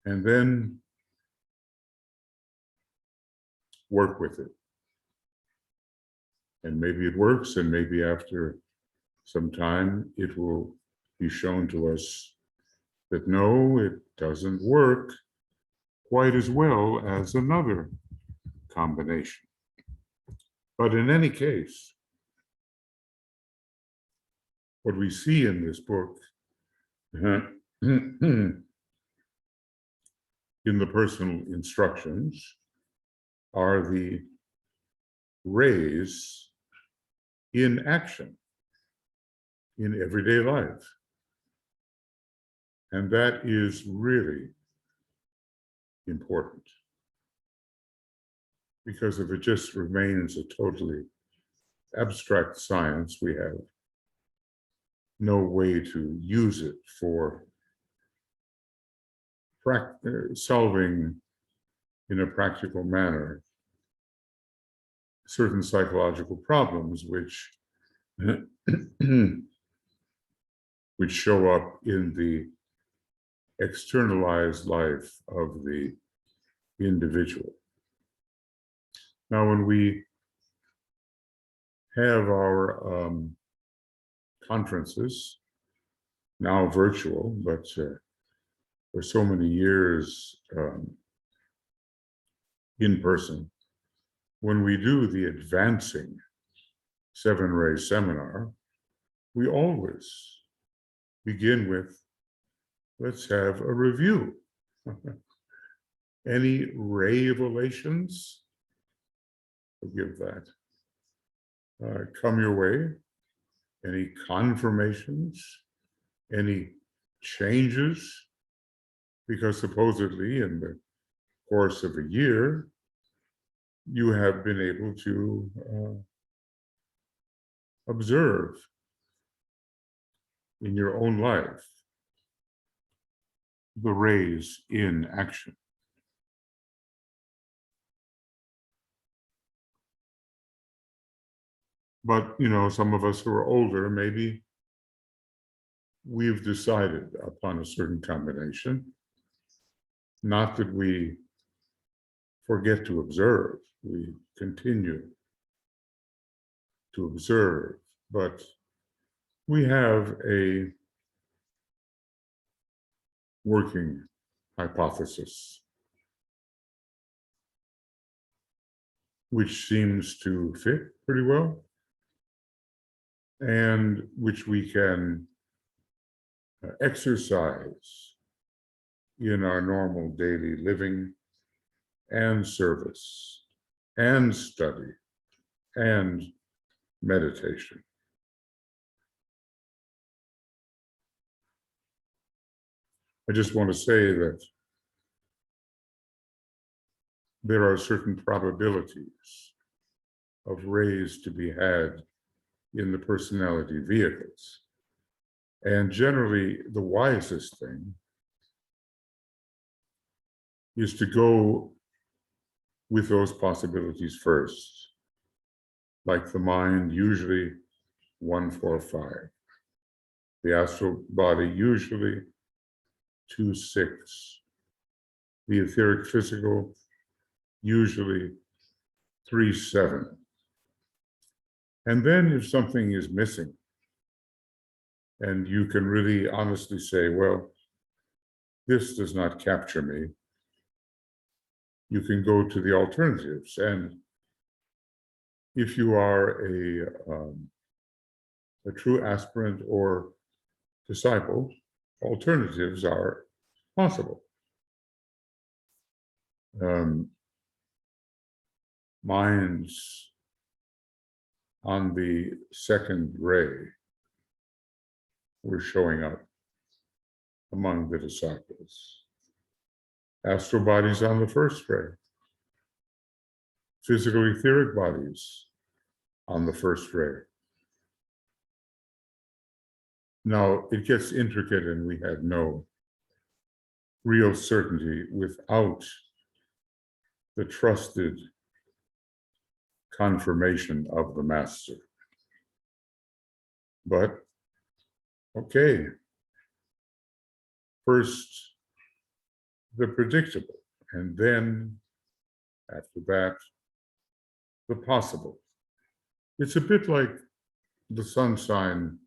And then work with it. And maybe it works, and maybe after some time it will be shown to us that no, it doesn't work quite as well as another combination. But in any case, what we see in this book, in the personal instructions, are the rays in action in everyday life. And that is really important, because if it just remains a totally abstract science, we have no way to use it for solving in a practical manner certain psychological problems which which show up in the externalized life of the individual. Now, when we have our conferences, now virtual, but for so many years in person, when we do the advancing 7-ray seminar, we always begin with, let's have a review. Any rayolations? Forgive that. Come your way? Any confirmations? Any changes? Because supposedly in the course of a year, you have been able to observe in your own life the rays in action. But, some of us who are older, maybe we've decided upon a certain combination. Not that we forget to observe, we continue to observe, but we have a working hypothesis which seems to fit pretty well, and which we can exercise in our normal daily living and service and study and meditation. I just want to say that there are certain probabilities of rays to be had in the personality vehicles. And generally, the wisest thing is to go with those possibilities first, like the mind, usually 145. The astral body, usually 2-6. The etheric physical, usually 3-7. And then if something is missing, and you can really honestly say, well, this does not capture me, you can go to the alternatives. And if you are a true aspirant or disciple, alternatives are possible. Minds on the second ray were showing up among the disciples. Astral bodies on the first ray, physical etheric bodies on the first ray. Now, it gets intricate, and we had no real certainty without the trusted confirmation of the master. But, okay, first the predictable, and then after that, the possible. It's a bit like the sun sign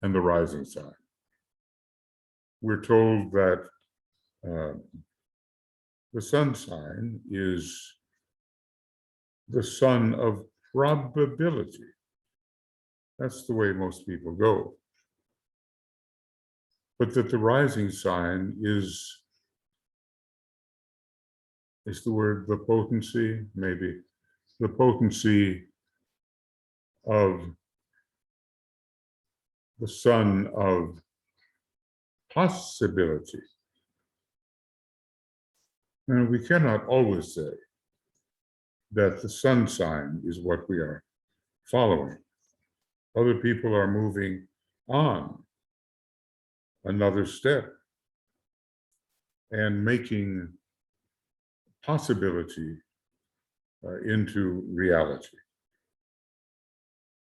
and the rising sign. We're told that the sun sign is the sun of probability. That's the way most people go. But that the rising sign is the word the potency, maybe, the potency of the sun of possibility. And we cannot always say that the sun sign is what we are following. Other people are moving on another step and making possibility into reality.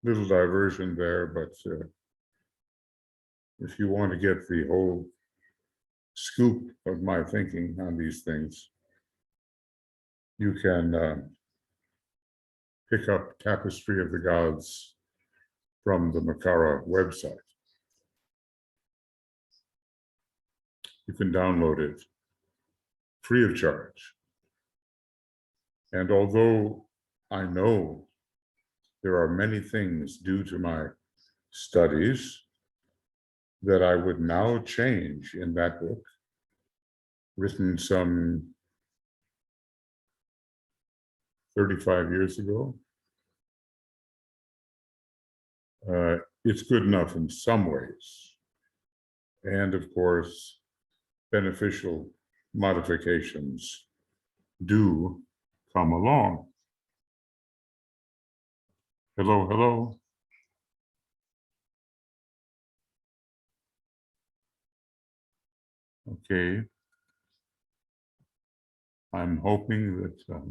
Little diversion there, but if you want to get the whole scoop of my thinking on these things, you can pick up Tapestry of the Gods from the Makara website. You can download it free of charge. And although I know there are many things due to my studies that I would now change in that book, written some 35 years ago, it's good enough in some ways. And of course, beneficial modifications do come along. Hello, hello. Okay. I'm hoping that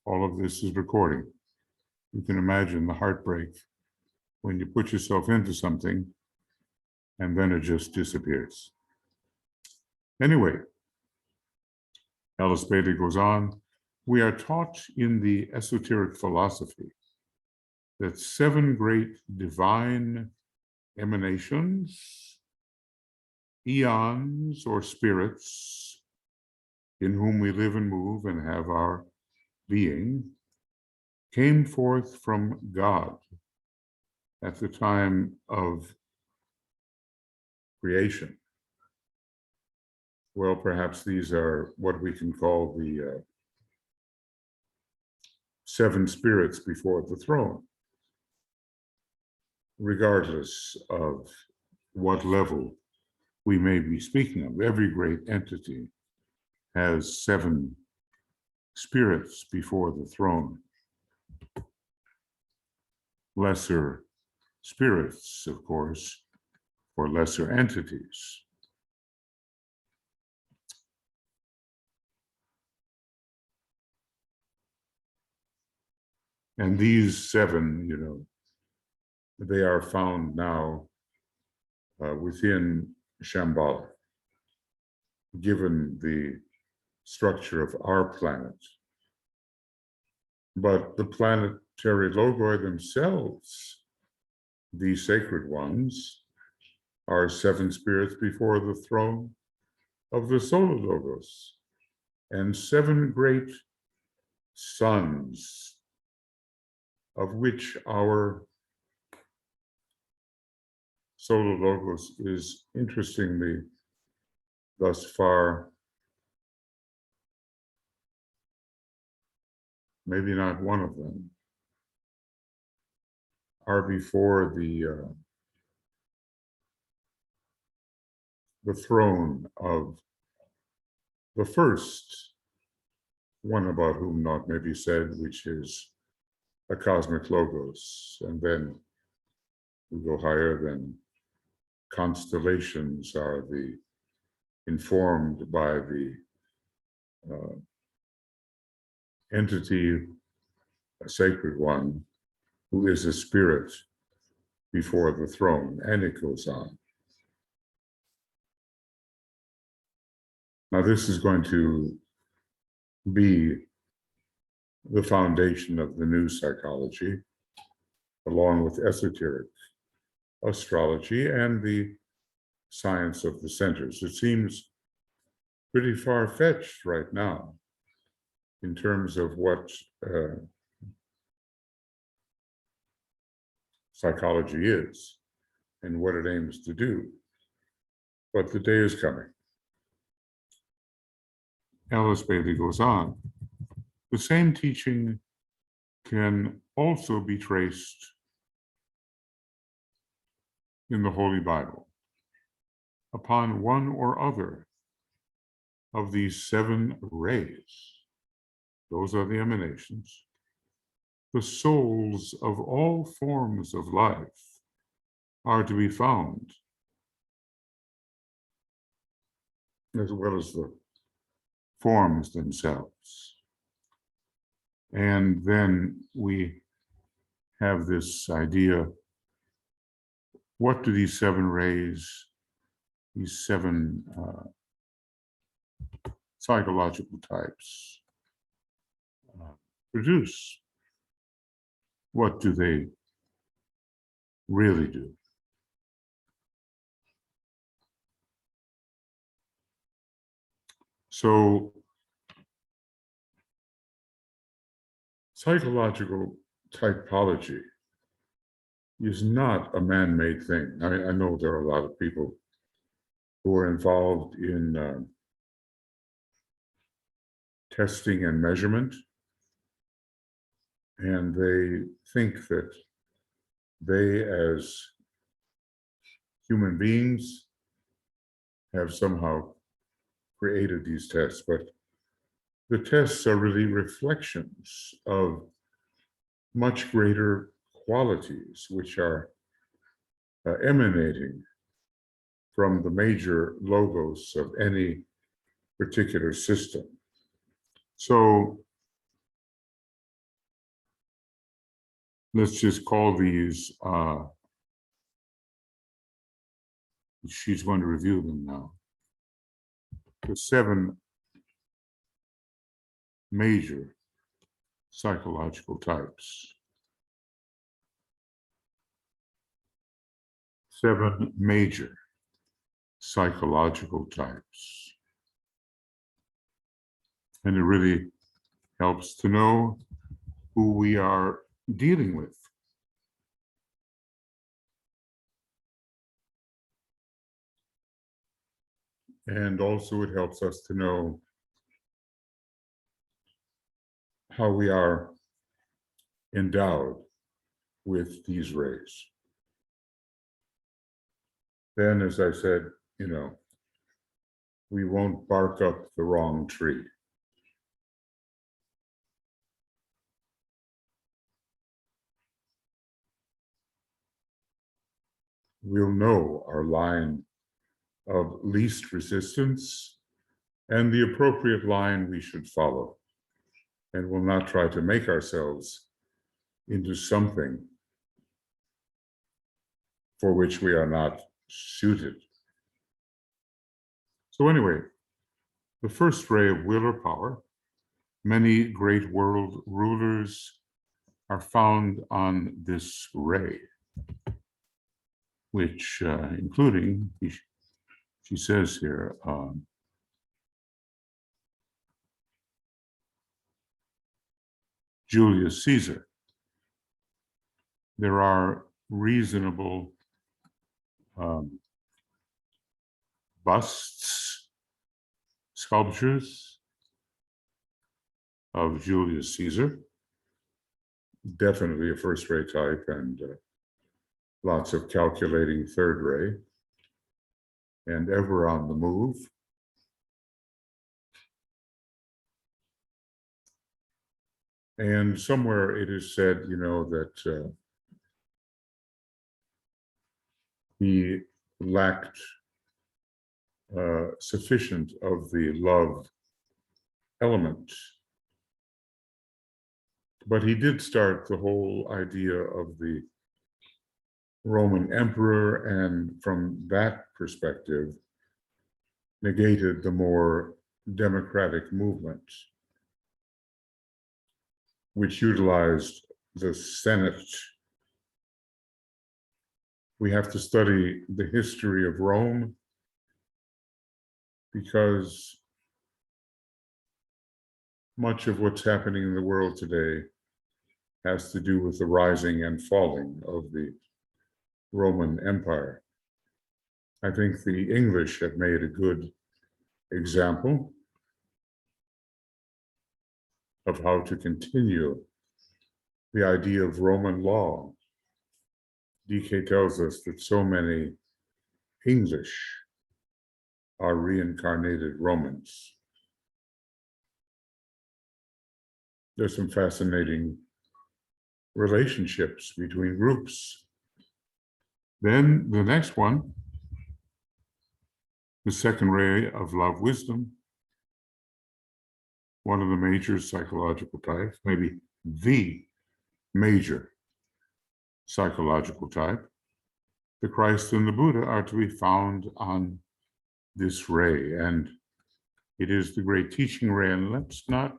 all of this is recording. You can imagine the heartbreak when you put yourself into something and then it just disappears. Anyway, Alice Bailey goes on, we are taught in the esoteric philosophy that 7 great divine emanations, eons or spirits, in whom we live and move and have our being, came forth from God at the time of creation. Well, perhaps these are what we can call the 7 spirits before the throne, regardless of what level we may be speaking of. Every great entity has 7 spirits before the throne. Lesser spirits, of course, for lesser entities. And these 7, they are found now within Shambhala, given the structure of our planet. But the planetary logoi themselves, the sacred ones, are 7 spirits before the throne of the solar logos, and 7 great suns, of which our solar logos is, interestingly, thus far, maybe not one of them, are before the throne of the first one about whom naught may be said, which is a cosmic logos. And then we go higher, then constellations are informed by the entity, a sacred one, who is a spirit before the throne, and it goes on. Now, this is going to be the foundation of the new psychology, along with esoteric astrology and the science of the centers. It seems pretty far-fetched right now in terms of what psychology is and what it aims to do. But the day is coming. Alice Bailey goes on. The same teaching can also be traced in the Holy Bible upon one or other of these 7 rays. Those are the emanations. The souls of all forms of life are to be found, as well as the forms themselves. And then we have this idea, what do these 7 rays, these 7 psychological types produce? What do they really do? So, psychological typology is not a man-made thing. I know there are a lot of people who are involved in testing and measurement, and they think that they, as human beings, have somehow created these tests, but the tests are really reflections of much greater qualities which are emanating from the major logos of any particular system. So let's just call these, she's going to review them now, the 7 major psychological types. 7 major psychological types. And it really helps to know who we are dealing with. And also it helps us to know how we are endowed with these rays. Then, as I said, we won't bark up the wrong tree. We'll know our line of least resistance and the appropriate line we should follow. And we'll not try to make ourselves into something for which we are not suited. So anyway, the first ray of will or power, many great world rulers are found on this ray, which including, she says here, Julius Caesar. There are reasonable busts, sculptures of Julius Caesar, definitely a first-rate type, and lots of calculating third ray, and ever on the move. And somewhere it is said, that he lacked sufficient of the love element. But he did start the whole idea of the Roman emperor, and from that perspective, negated the more democratic movement, which utilized the Senate. We have to study the history of Rome because much of what's happening in the world today has to do with the rising and falling of the Roman Empire. I think the English have made a good example of how to continue the idea of Roman law. DK tells us that so many English are reincarnated Romans. There's some fascinating relationships between groups. Then the next one, the second ray of love wisdom, one of the major psychological types, maybe the major psychological type. The Christ and the Buddha are to be found on this ray, and it is the great teaching ray. And let's not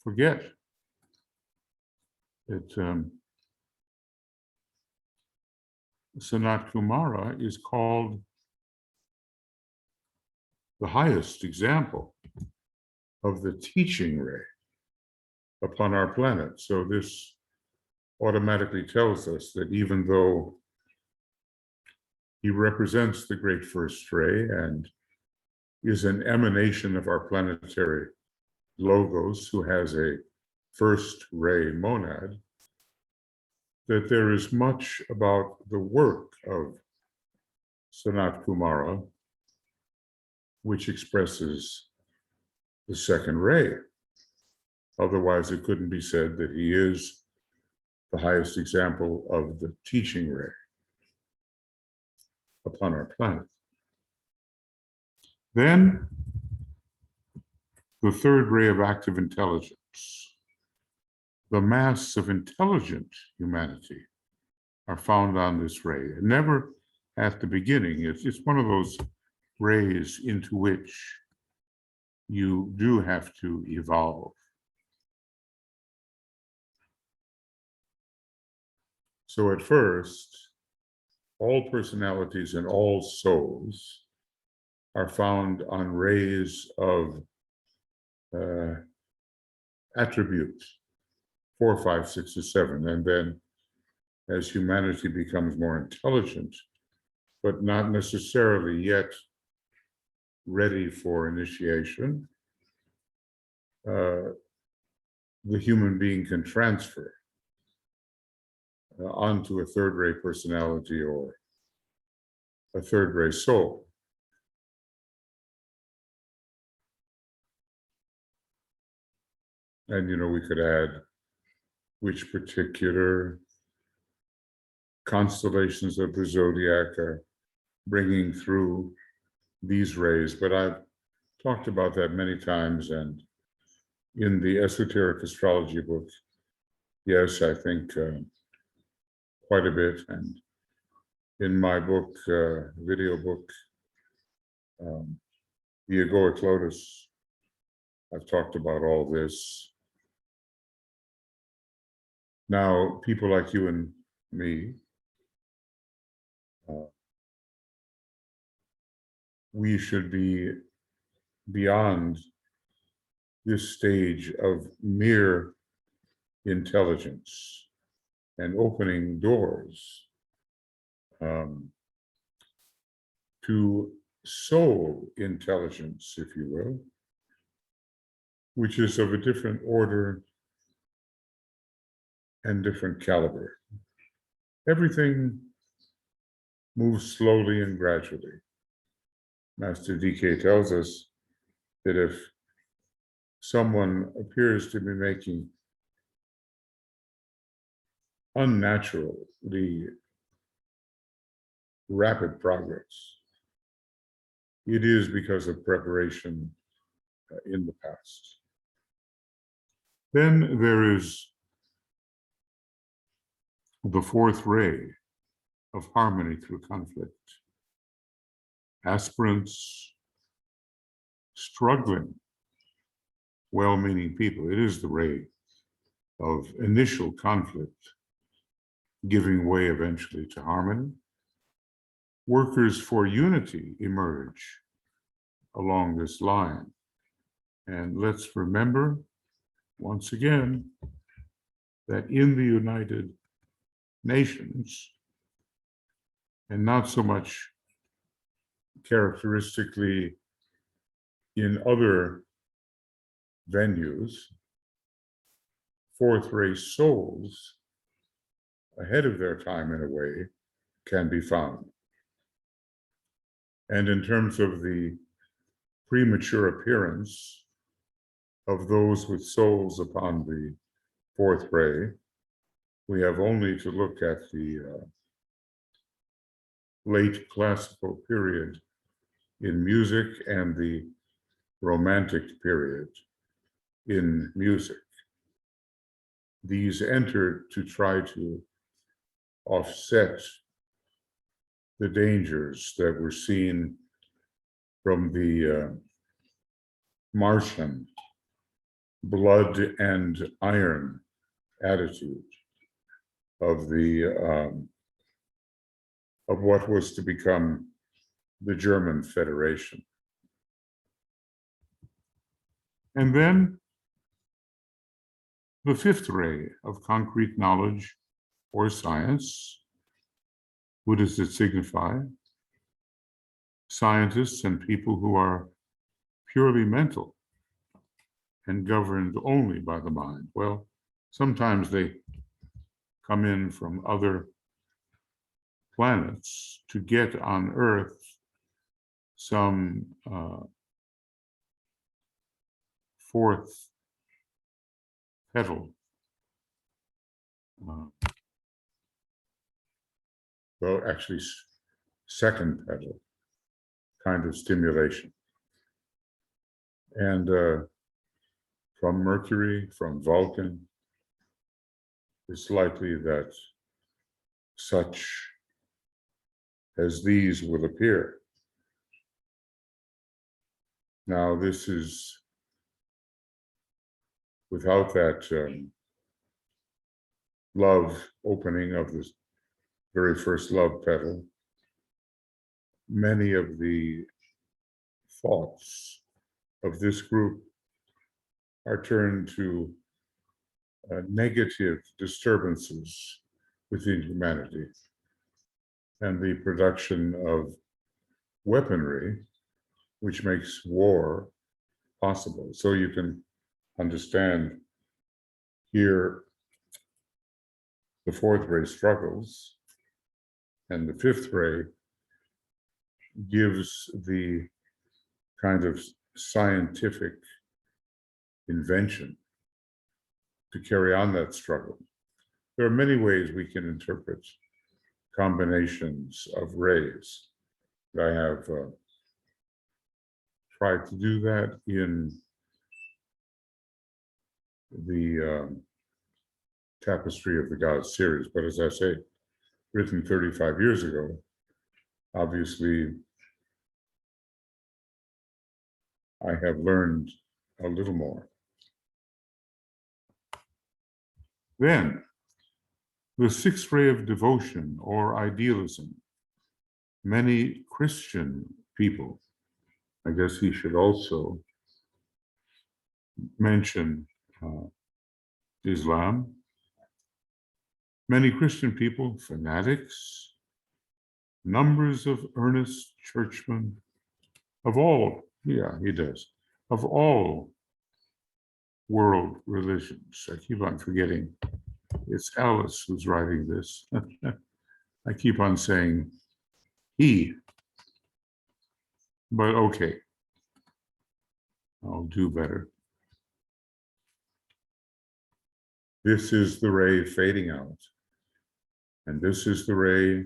forget that Sanat Kumara is called the highest example of the teaching ray upon our planet. So this automatically tells us that even though he represents the great first ray and is an emanation of our planetary logos, who has a first ray monad, that there is much about the work of Sanat Kumara which expresses the second ray. Otherwise, it couldn't be said that he is the highest example of the teaching ray upon our planet. Then, the third ray of active intelligence. The mass of intelligent humanity are found on this ray, and never at the beginning. It's one of those rays into which you do have to evolve. So at first, all personalities and all souls are found on rays of attributes, 4, 5, 6, or 7. And then as humanity becomes more intelligent, but not necessarily yet ready for initiation, the human being can transfer onto a third ray personality or a third ray soul. And we could add which particular constellations of the zodiac are bringing through these rays, but I've talked about that many times. And in the esoteric astrology book, yes, I think quite a bit. And in my book, video book, The Egoic Lotus, I've talked about all this. Now, people like you and me, we should be beyond this stage of mere intelligence and opening doors to soul intelligence, if you will, which is of a different order and different caliber. Everything moves slowly and gradually. Master DK tells us that if someone appears to be making unnaturally rapid progress, it is because of preparation in the past. Then there is the fourth ray of harmony through conflict. Aspirants, struggling, well-meaning people. It is the ray of initial conflict, giving way eventually to harmony. Workers for unity emerge along this line. And let's remember, once again, that in the United Nations, and not so much characteristically in other venues, fourth race souls ahead of their time in a way can be found. And in terms of the premature appearance of those with souls upon the fourth ray, we have only to look at the late classical period in music and the romantic period in music. These entered to try to offset the dangers that were seen from the Martian blood and iron attitude of the of what was to become the German Federation. And then the fifth ray of concrete knowledge or science. What does it signify? Scientists and people who are purely mental and governed only by the mind. Well, sometimes they come in from other planets to get on Earth some fourth pedal. Well, actually, second pedal kind of stimulation. And from Mercury, from Vulcan, it's likely that such as these will appear. Now, this is without that love opening of the very first love petal. Many of the thoughts of this group are turned to negative disturbances within humanity and the production of weaponry, which makes war possible. So you can understand here the fourth ray struggles, and the fifth ray gives the kind of scientific invention to carry on that struggle. There are many ways we can interpret combinations of rays. I have tried to do that in the Tapestry of the Gods series, but as I say, written 35 years ago, obviously I have learned a little more. Then, the sixth ray of devotion or idealism. Many Christian people, I guess he should also mention Islam. Many Christian people, fanatics, numbers of earnest churchmen of all, yeah, he does, of all world religions. I keep on forgetting. It's Alice who's writing this. I keep on saying he. But okay, I'll do better. This is the ray fading out. And this is the ray,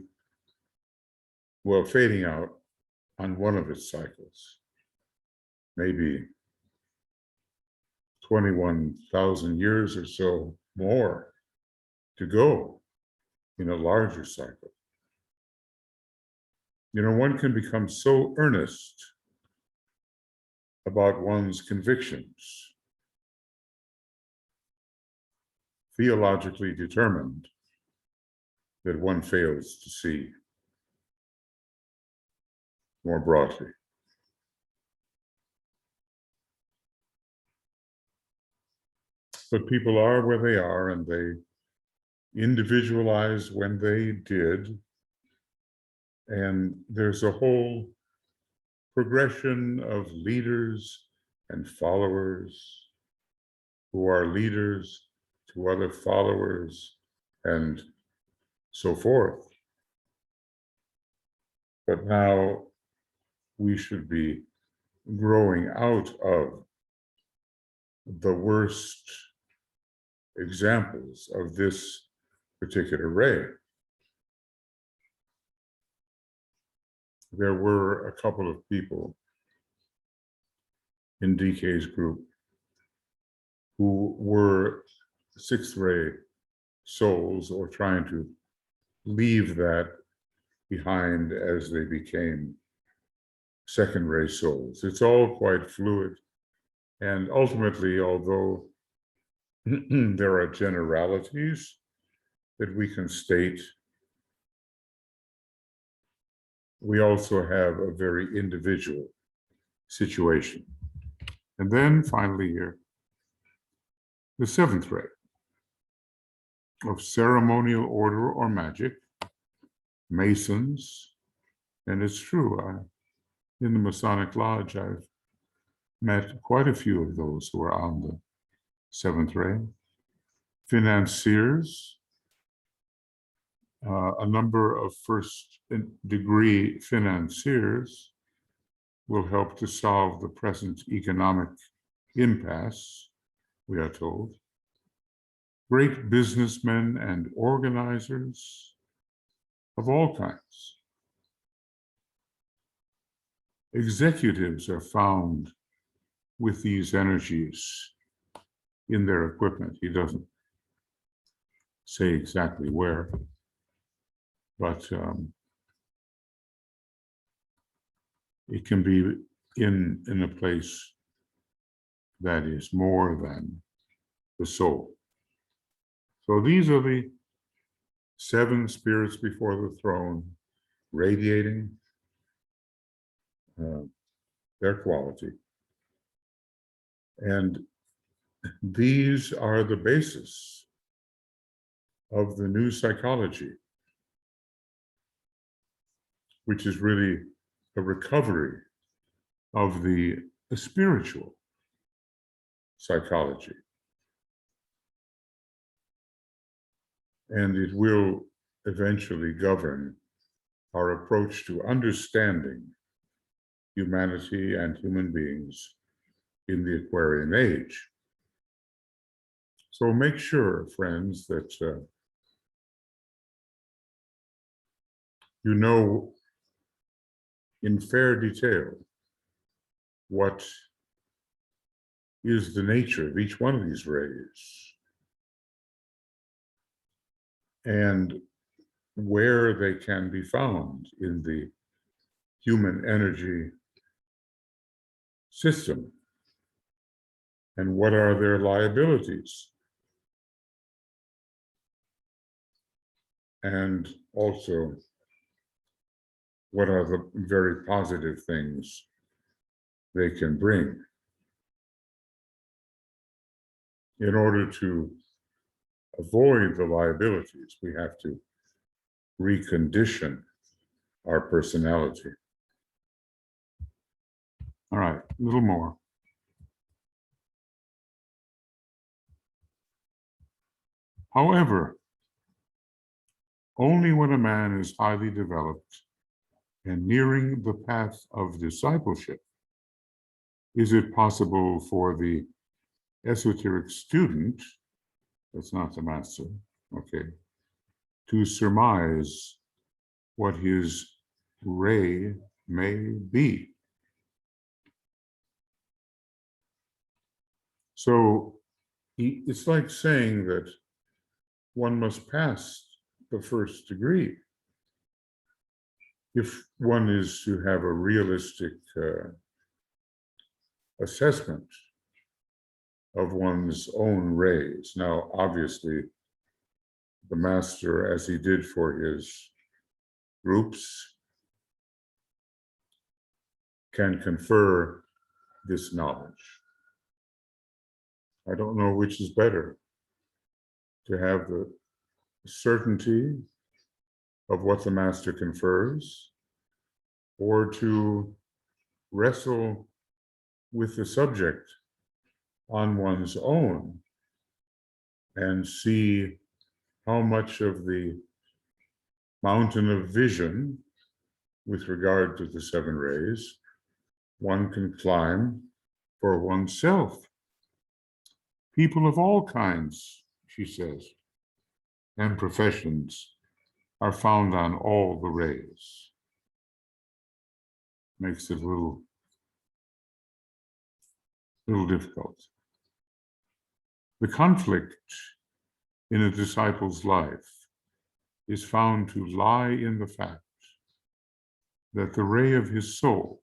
well, fading out on one of its cycles. Maybe 21,000 years or so more to go in a larger cycle. You know, one can become so earnest about one's convictions, theologically determined, that one fails to see more broadly. But people are where they are, and they individualize when they did. And there's a whole progression of leaders and followers who are leaders to other followers and so forth. But now we should be growing out of the worst examples of this particular ray. There were a couple of people in DK's group who were sixth ray souls, or trying to leave that behind as they became second ray souls. It's all quite fluid. And ultimately, although there are generalities that we can state, we also have a very individual situation. And then finally here, the seventh ray of ceremonial order or magic, Masons. And it's true, in the Masonic Lodge, I've met quite a few of those who are on the seventh ray. Financiers, a number of first degree financiers will help to solve the present economic impasse, we are told. Great businessmen and organizers of all kinds. Executives are found with these energies in their equipment. He doesn't say exactly where, but it can be in a place that is more than the soul. So these are the seven spirits before the throne, radiating their quality. And these are the basis of the new psychology, which is really a recovery of the spiritual psychology. And it will eventually govern our approach to understanding humanity and human beings in the Aquarian age. So make sure, friends, that you know in fair detail what is the nature of each one of these rays and where they can be found in the human energy system, and what are their liabilities, and also what are the very positive things they can bring. In order to avoid the liabilities, we have to recondition our personality. All right, a little more. However, only when a man is highly developed and nearing the path of discipleship, is it possible for the esoteric student, that's not the master, okay, to surmise what his ray may be? So it's like saying that one must pass the first degree if one is to have a realistic assessment of one's own rays. Now, obviously, the master, as he did for his groups, can confer this knowledge. I don't know which is better, to have the certainty of what the master confers, or to wrestle with the subject on one's own and see how much of the mountain of vision with regard to the seven rays one can climb for oneself. People of all kinds, she says, and professions are found on all the rays. Makes it a little difficult. The conflict in a disciple's life is found to lie in the fact that the ray of his soul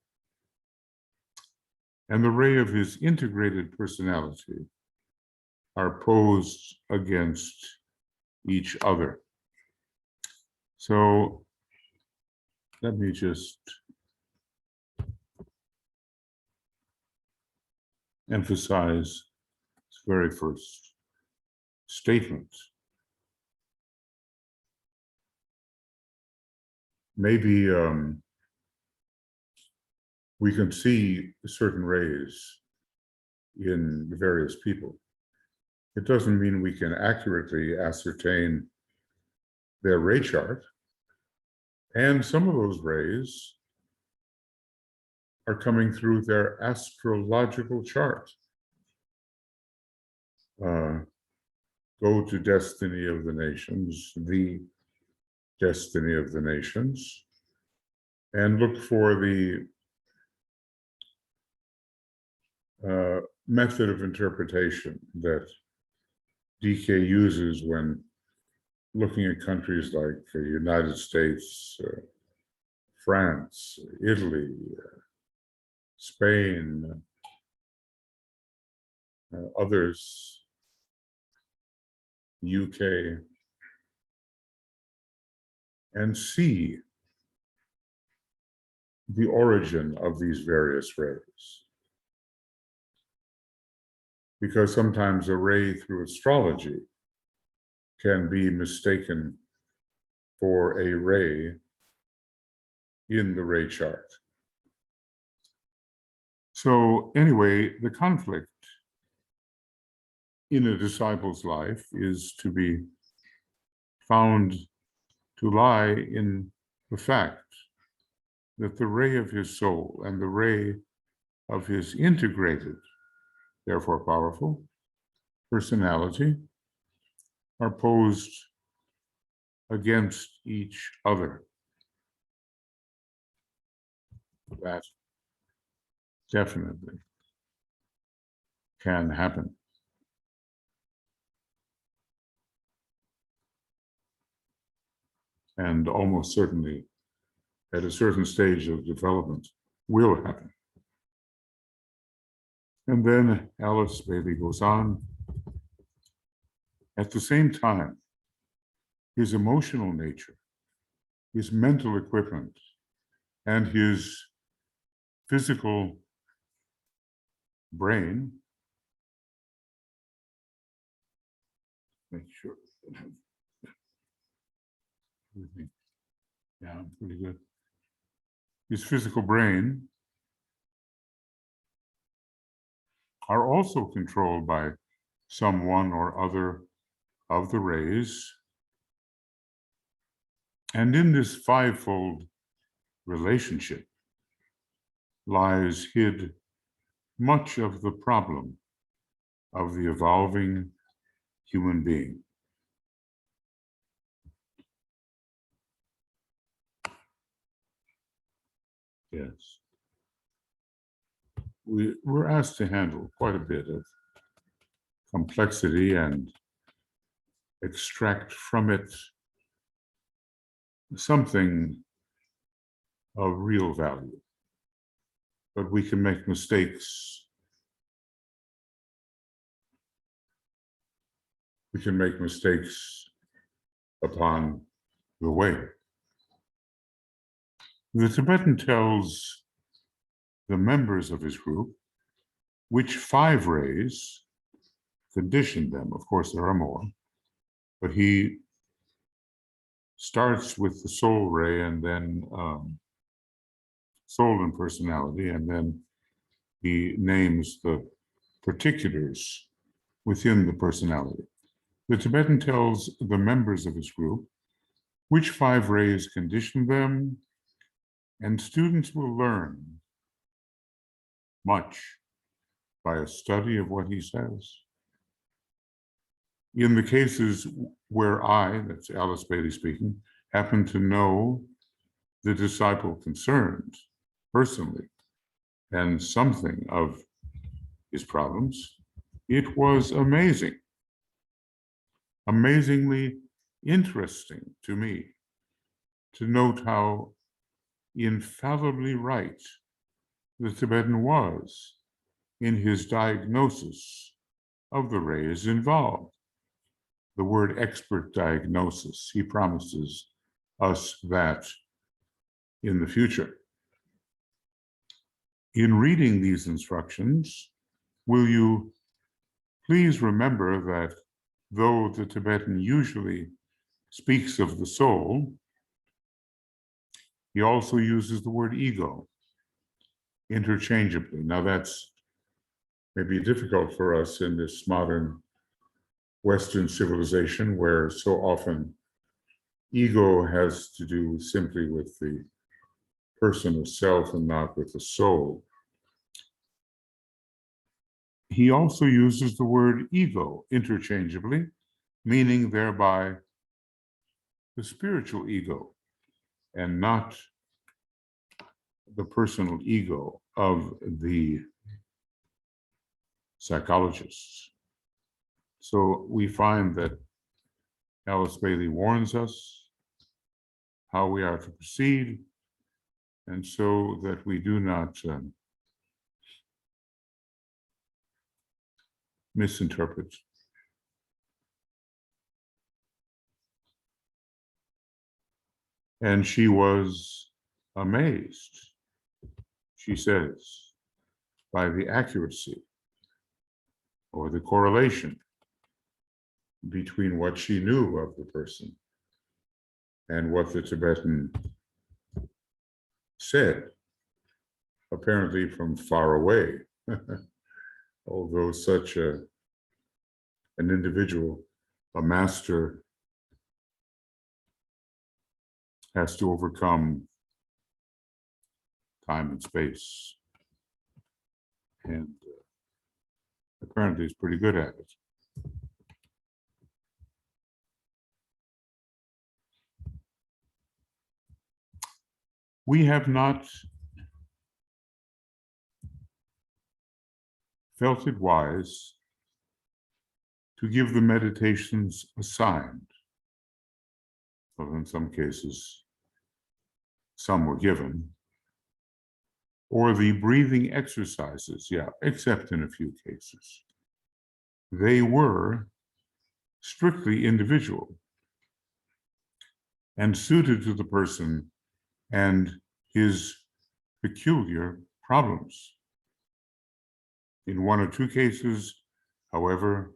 and the ray of his integrated personality are posed against each other. So let me just emphasize this very first statement. Maybe we can see certain rays in the various people. It doesn't mean we can accurately ascertain their ray chart. And some of those rays are coming through their astrological chart. Go to Destiny of the Nations, the Destiny of the Nations, and look for the method of interpretation that DK uses when looking at countries like the United States, France, Italy, Spain, others, UK, and see the origin of these various rays. Because sometimes a ray through astrology can be mistaken for a ray in the ray chart. So anyway, the conflict in a disciple's life is to be found to lie in the fact that the ray of his soul and the ray of his integrated, therefore powerful, personality are posed against each other. That definitely can happen. And almost certainly, at a certain stage of development, will happen. And then Alice Bailey goes on. At the same time, his emotional nature, his mental equipment, and his physical brain, make sure, yeah, I'm pretty good. His physical brain are also controlled by some one or other of the rays. And in this fivefold relationship lies hid much of the problem of the evolving human being. Yes. We're asked to handle quite a bit of complexity and extract from it something of real value. But we can make mistakes. We can make mistakes upon the way. The Tibetan tells the members of his group which 5 rays conditioned them. Of course, there are more, but he starts with the soul ray and then soul and personality, and then he names the particulars within the personality. The Tibetan tells the members of his group which 5 rays condition them, and students will learn much by a study of what he says. In the cases where I, that's Alice Bailey speaking, happen to know the disciple concerned personally and something of his problems, it was amazingly interesting to me to note how infallibly right the Tibetan was in his diagnosis of the rays involved. The word expert diagnosis, he promises us that in the future. In reading these instructions, will you please remember that though the Tibetan usually speaks of the soul, he also uses the word ego interchangeably. Now that's maybe difficult for us in this modern Western civilization where so often ego has to do simply with the person of self and not with the soul. He also uses the word ego interchangeably, meaning thereby the spiritual ego and not the personal ego of the psychologists. So we find that Alice Bailey warns us how we are to proceed, and so that we do not misinterpret. And she was amazed, she says, by the accuracy or the correlation between what she knew of the person and what the Tibetan said, apparently from far away. Although such an individual, a master, has to overcome time and space. And apparently is pretty good at it. We have not felt it wise to give the meditations assigned. Well, in some cases, some were given, or the breathing exercises, yeah, except in a few cases. They were strictly individual and suited to the person and his peculiar problems. In 1 or 2 cases, however,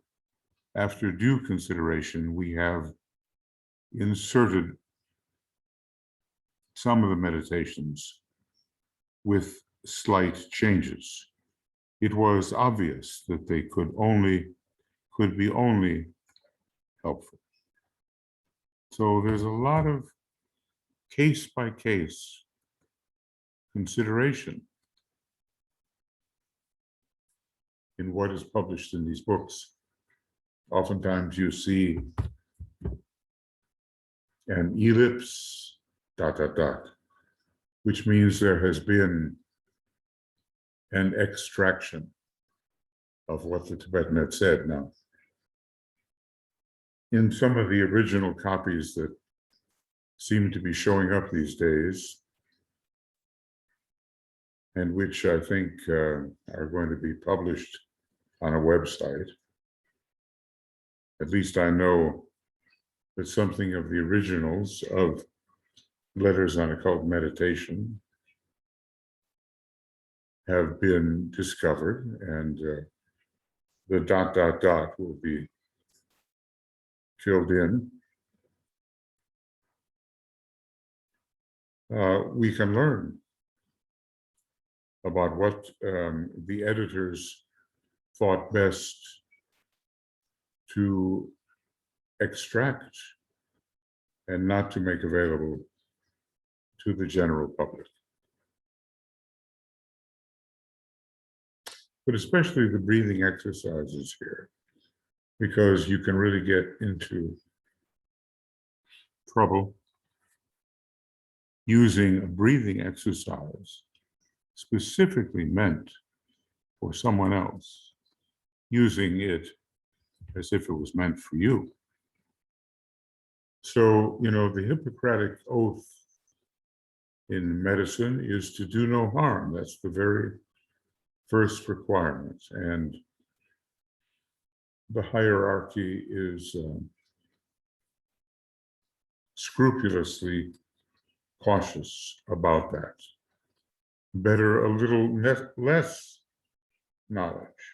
after due consideration, we have inserted some of the meditations with slight changes. It was obvious that they could be only helpful. So there's a lot of case by case consideration in what is published in these books. Oftentimes you see an ellipse, ... which means there has been an extraction of what the Tibetan had said. Now, in some of the original copies that seem to be showing up these days, and which I think are going to be published on a website, at least I know that something of the originals of Letters on Occult Meditation have been discovered, and the ... will be filled in. We can learn about what the editors thought best to extract and not to make available to the general public. But especially the breathing exercises here, because you can really get into trouble using a breathing exercise specifically meant for someone else, using it as if it was meant for you. So, the Hippocratic Oath in medicine is to do no harm. That's the very first requirement. And the hierarchy is scrupulously cautious about that. Better a little less knowledge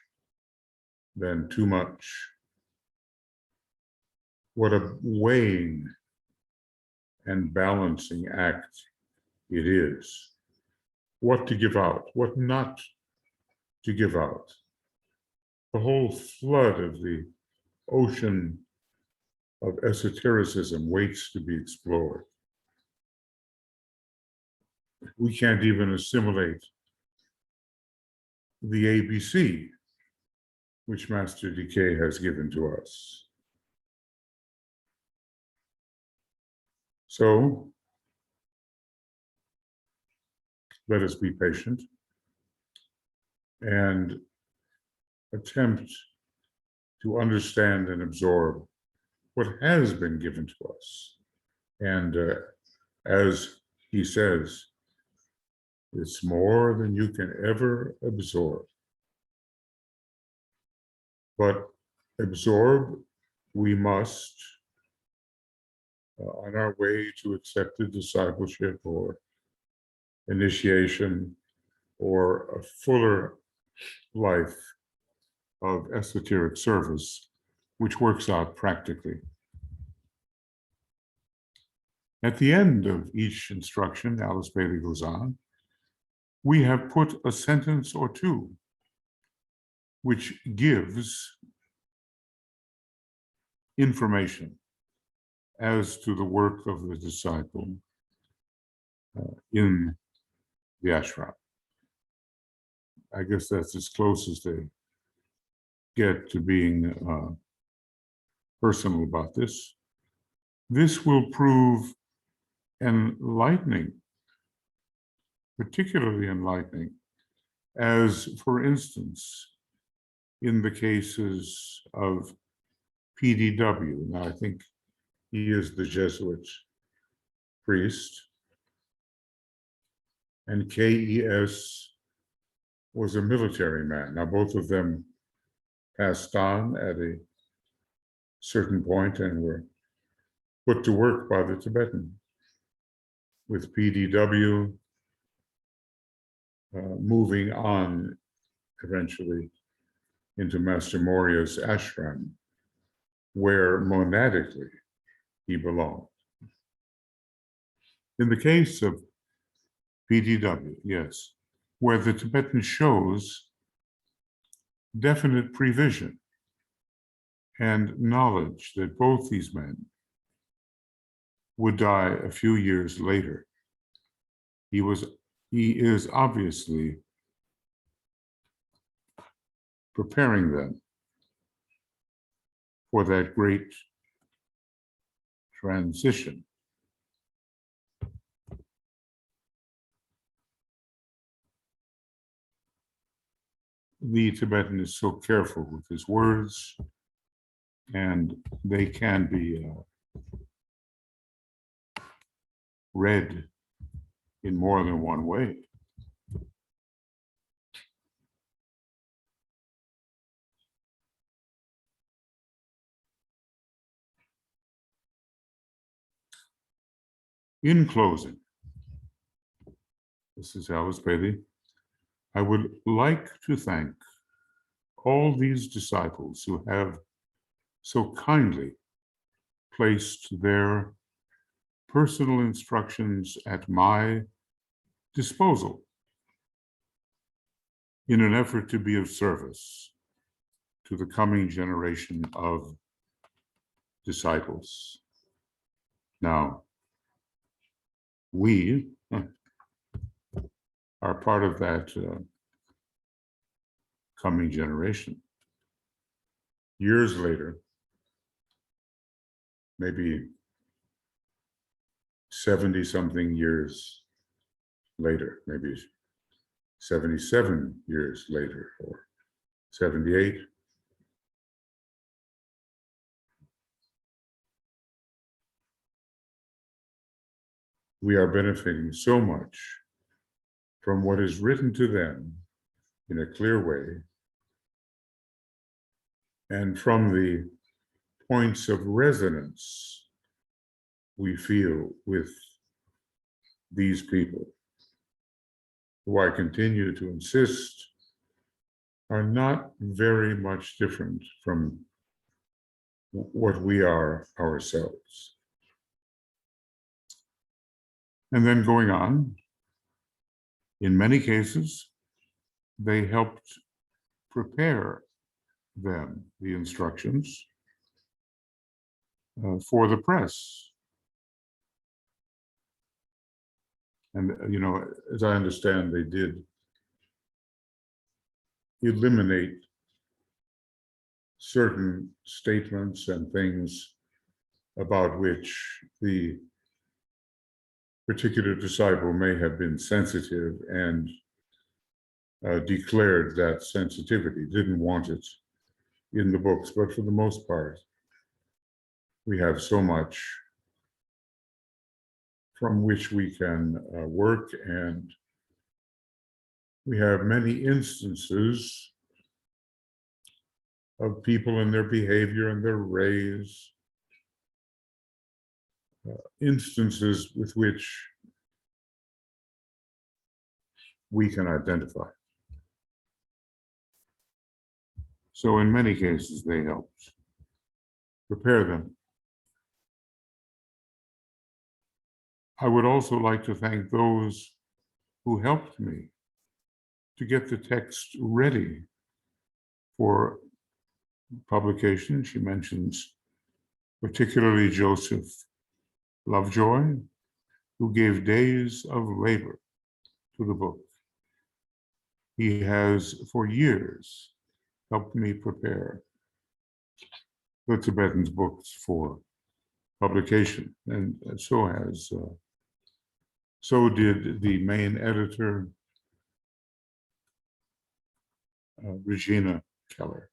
than too much. What a weighing and balancing act it is. What to give out, what not to give out. The whole flood of the ocean of esotericism waits to be explored. We can't even assimilate the ABC, which Master Decay has given to us. So, let us be patient and attempt to understand and absorb what has been given to us. And as he says, it's more than you can ever absorb. But absorb we must on our way to accepted discipleship or initiation or a fuller life of esoteric service, which works out practically. At the end of each instruction, Alice Bailey goes on, we have put a sentence or two which gives information as to the work of the disciple in the ashram. I guess that's as close as they get to being personal about this. This will prove enlightening, particularly enlightening, as, for instance, in the cases of PDW. Now, I think he is the Jesuit priest, and KES was a military man. Now, both of them passed on at a certain point and were put to work by the Tibetan, with PDW moving on eventually into Master Moria's ashram, where monadically he belonged. In the case of PDW, yes, where the Tibetan shows definite prevision and knowledge that both these men would die a few years later. He was he is obviously preparing them for that great transition. The Tibetan is so careful with his words, and they can be read in more than one way. In closing, this is Alice Bailey. I would like to thank all these disciples who have so kindly placed their personal instructions at my disposal in an effort to be of service to the coming generation of disciples. Now, we are part of that coming generation. Years later, maybe 70-something years later, maybe 77 years later, or 78, we are benefiting so much from what is written to them in a clear way, and from the points of resonance we feel with these people, who I continue to insist are not very much different from what we are ourselves. And then going on, in many cases, they helped prepare them, the instructions, for the press. And, as I understand, they did eliminate certain statements and things about which the particular disciple may have been sensitive and declared that sensitivity, didn't want it in the books. But for the most part, we have so much from which we can work, and we have many instances of people and their behavior and their ways, instances with which we can identify. So in many cases, they helped prepare them. I would also like to thank those who helped me to get the text ready for publication. She mentions particularly Joseph Lovejoy, who gave days of labor to the book. He has for years helped me prepare the Tibetan's books for publication, and so did the main editor, Regina Keller.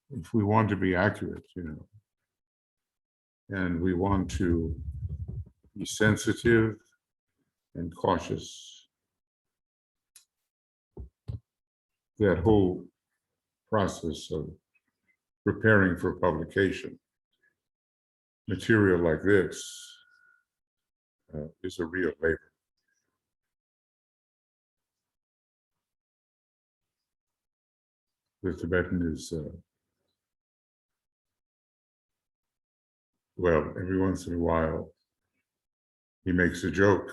If we want to be accurate, and we want to be sensitive and cautious, that whole process of preparing for publication, material like this, is a real labor. The Tibetan is, well, every once in a while, he makes a joke.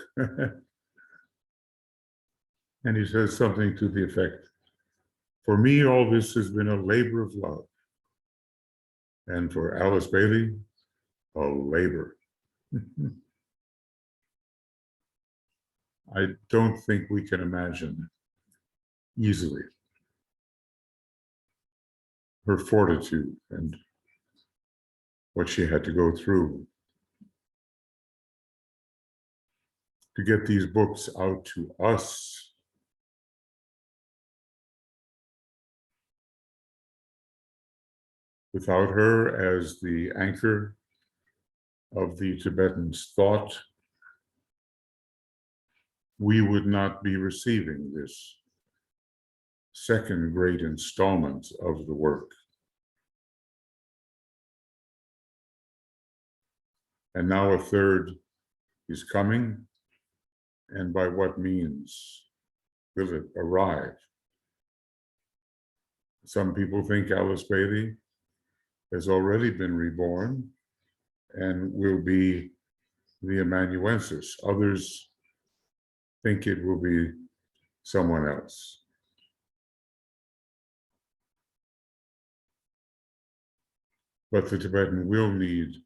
And he says something to the effect, "For me, all this has been a labor of love. And for Alice Bailey, a labor." I don't think we can imagine easily her fortitude and what she had to go through to get these books out to us. Without her as the anchor of the Tibetans' thought, we would not be receiving this second great installment of the work. And now a third is coming, and by what means will it arrive? Some people think Alice Bailey has already been reborn and will be the amanuensis. Others think it will be someone else. But the Tibetan will need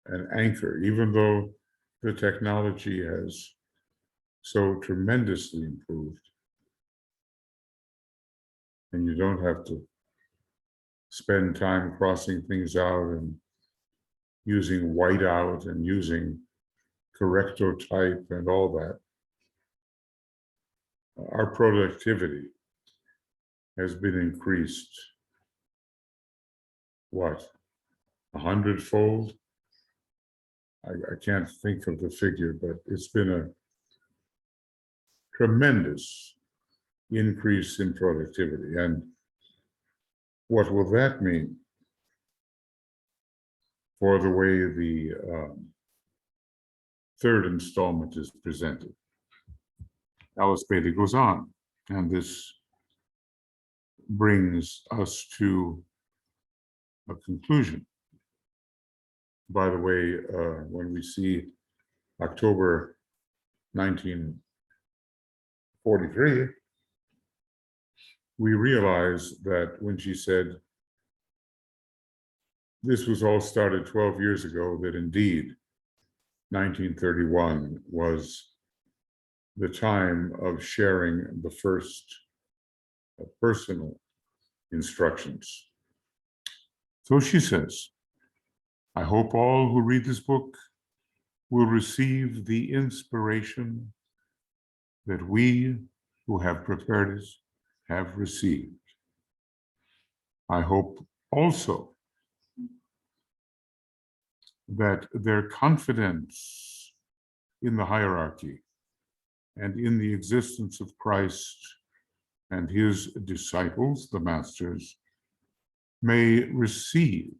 an anchor, even though the technology has so tremendously improved. And you don't have to spend time crossing things out and using whiteout and using correctotype and all that. Our productivity has been increased, what, 100-fold? I can't think of the figure, but it's been a tremendous increase in productivity. And what will that mean for the way the third installment is presented? Alice Bailey goes on, and this brings us to a conclusion. By the way, when we see October 1943, we realize that when she said this was all started 12 years ago, that indeed 1931 was the time of sharing the first personal instructions. So she says, I hope all who read this book will receive the inspiration that we who have prepared it have received. I hope also that their confidence in the hierarchy and in the existence of Christ and his disciples, the masters, may receive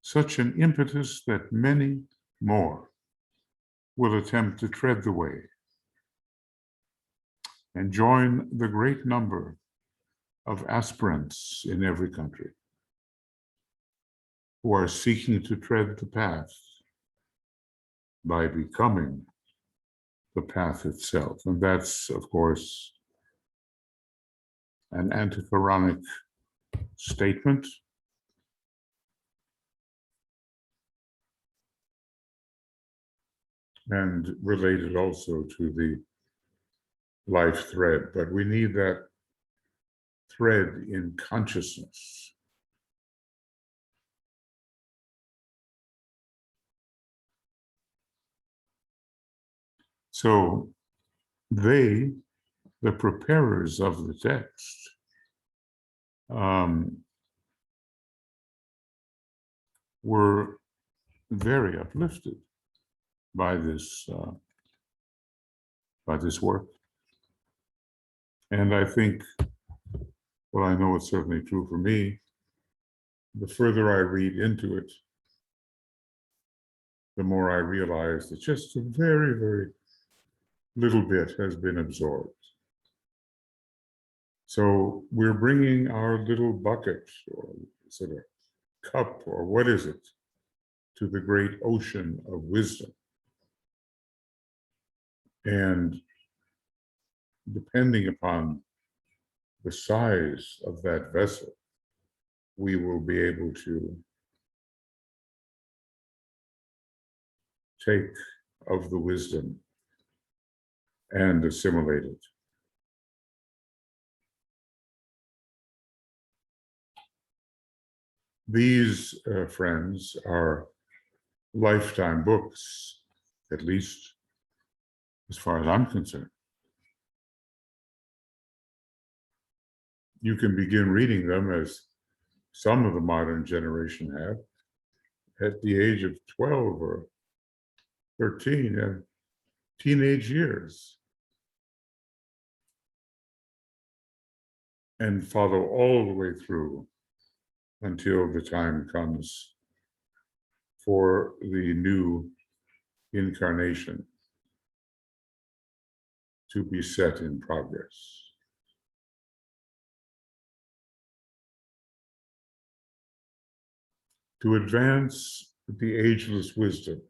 such an impetus that many more will attempt to tread the way and join the great number of aspirants in every country who are seeking to tread the path by becoming the path itself. And that's, of course, an antiphoronic statement. And related also to the life thread, but we need that thread in consciousness. So they, the preparers of the text, were very uplifted by this work. And I think, well, I know it's certainly true for me, the further I read into it, the more I realize that just a very, very little bit has been absorbed. So we're bringing our little bucket, or sort of cup, or what is it, to the great ocean of wisdom. And depending upon the size of that vessel, we will be able to take of the wisdom and assimilated. These, friends, are lifetime books, at least as far as I'm concerned. You can begin reading them, as some of the modern generation have, at the age of 12 or 13, teenage years, and follow all the way through until the time comes for the new incarnation to be set in progress. To advance the ageless wisdom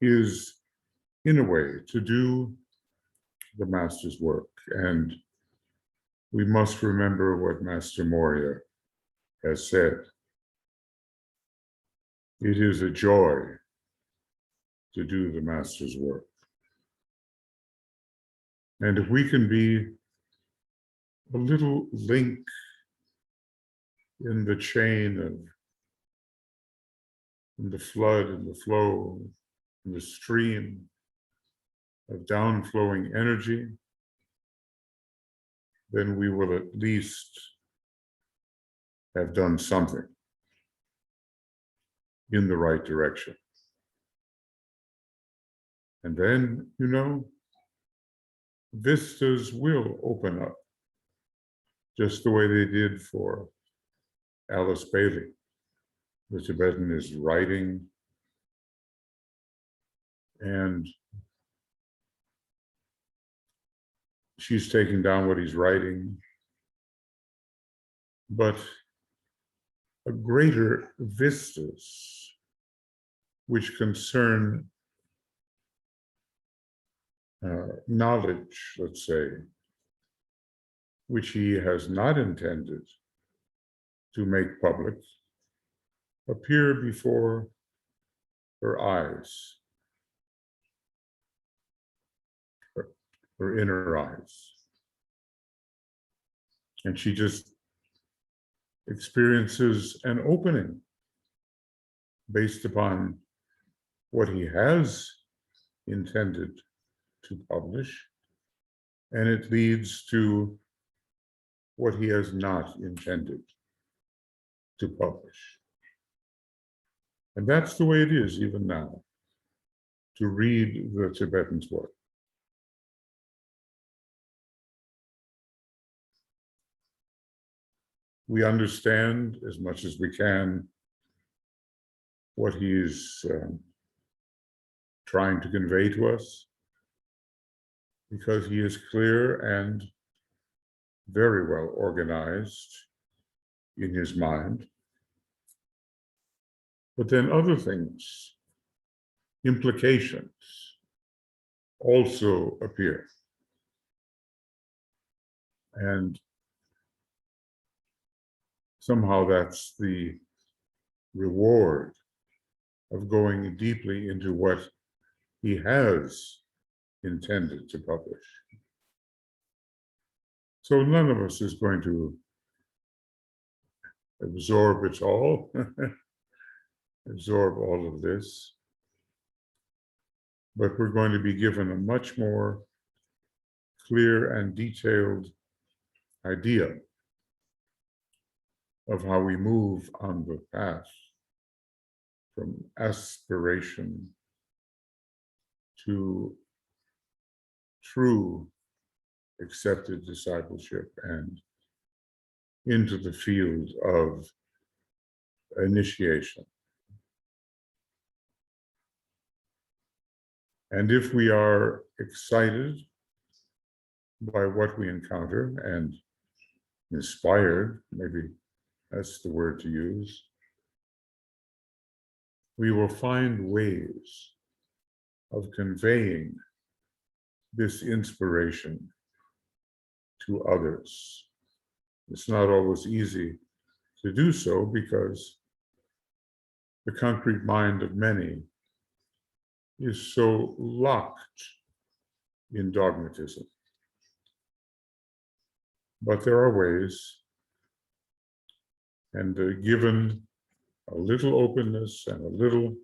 is, in a way, to do the Master's work. And we must remember what Master Moria has said. It is a joy to do the Master's work. And if we can be a little link in the chain of, in the flood, in the flow, in the stream of downflowing energy, then we will at least have done something in the right direction. And then, vistas will open up, just the way they did for Alice Bailey. The Tibetan is writing, and she's taking down what he's writing, but a greater vistas which concern knowledge, let's say, which he has not intended to make public, appear before her eyes, her inner eyes. And she just experiences an opening based upon what he has intended to publish, and it leads to what he has not intended to publish. And that's the way it is even now, to read the Tibetan's work. We understand as much as we can what he is trying to convey to us, because he is clear and very well organized in his mind. But then other things, implications, also appear. And somehow that's the reward of going deeply into what he has intended to publish. So none of us is going to absorb it all, absorb all of this, but we're going to be given a much more clear and detailed idea of how we move on the path from aspiration to true accepted discipleship and into the field of initiation. And if we are excited by what we encounter and inspired, maybe that's the word to use, we will find ways of conveying this inspiration to others. It's not always easy to do so because the concrete mind of many is so locked in dogmatism. But there are ways, and given a little openness and a little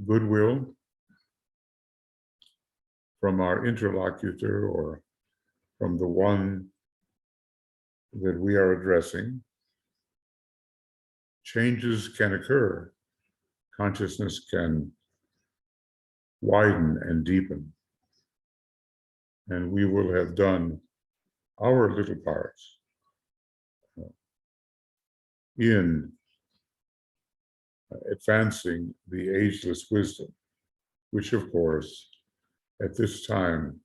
goodwill from our interlocutor or from the one that we are addressing, changes can occur. Consciousness can widen and deepen. And we will have done our little parts in advancing the ageless wisdom, which of course, at this time,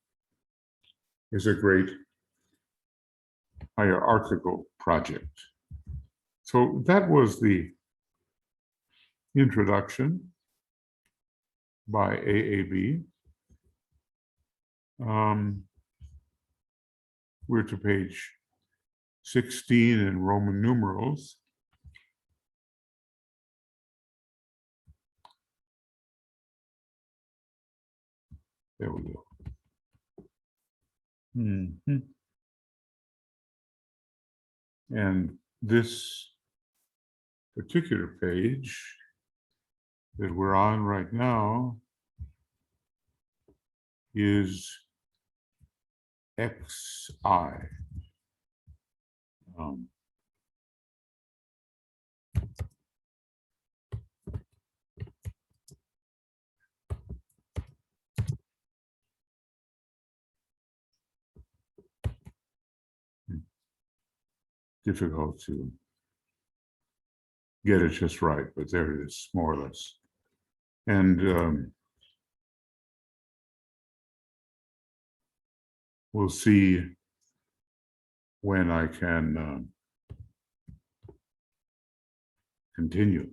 is a great hierarchical project. So that was the introduction by AAB. We're to page 16 in Roman numerals. There we go. And this particular page that we're on right now is XI. Difficult to get it just right, but there it is, more or less. And we'll see when I can continue.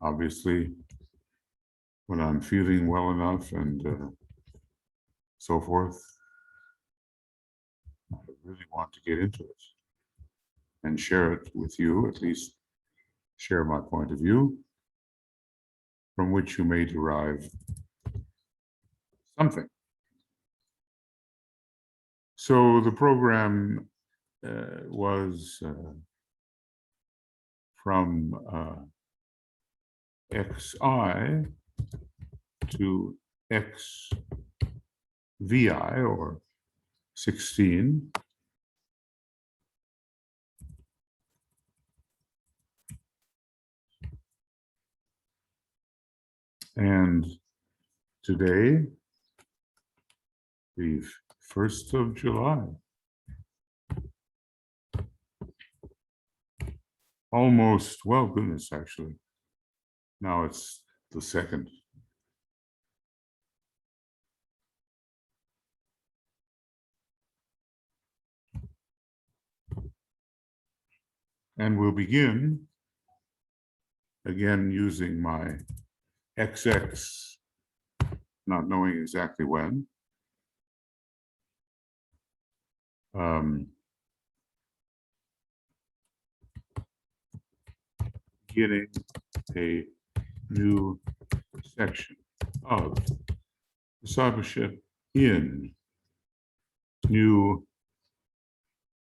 Obviously, when I'm feeling well enough and so forth, I really want to get into it and share it with you, at least share my point of view, from which you may derive something. So the program was from XI to XVI, or 16. And today, the 1st of July, almost, well, goodness, actually, now it's the 2nd. And we'll begin again using my XX, not knowing exactly when. Beginning a new section of discipleship in New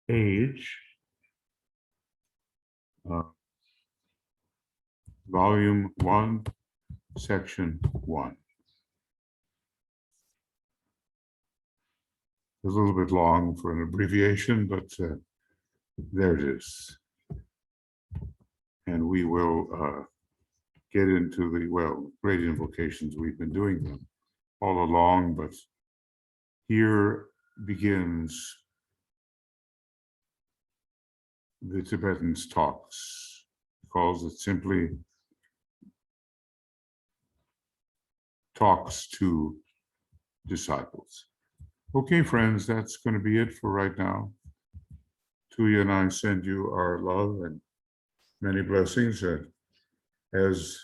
Age, Volume 1, Section 1. A little bit long for an abbreviation, but there it is. And we will get into the, well, great invocations. We've been doing them all along, but here begins the Tibetan's talks. He calls it simply Talks to Disciples. Okay, friends, that's going to be it for right now. Tuya and I send you our love and many blessings, as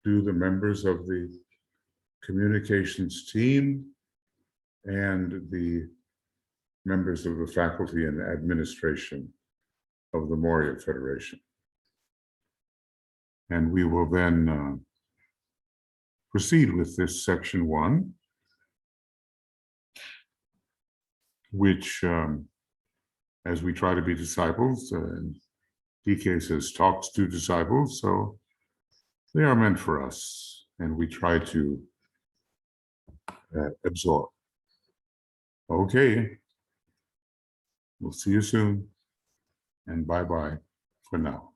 do the members of the communications team and the members of the faculty and administration of the Moria Federation. And we will then proceed with this section 1, which, as we try to be disciples, DK says talks to disciples, so they are meant for us, and we try to absorb. Okay, we'll see you soon, and bye-bye for now.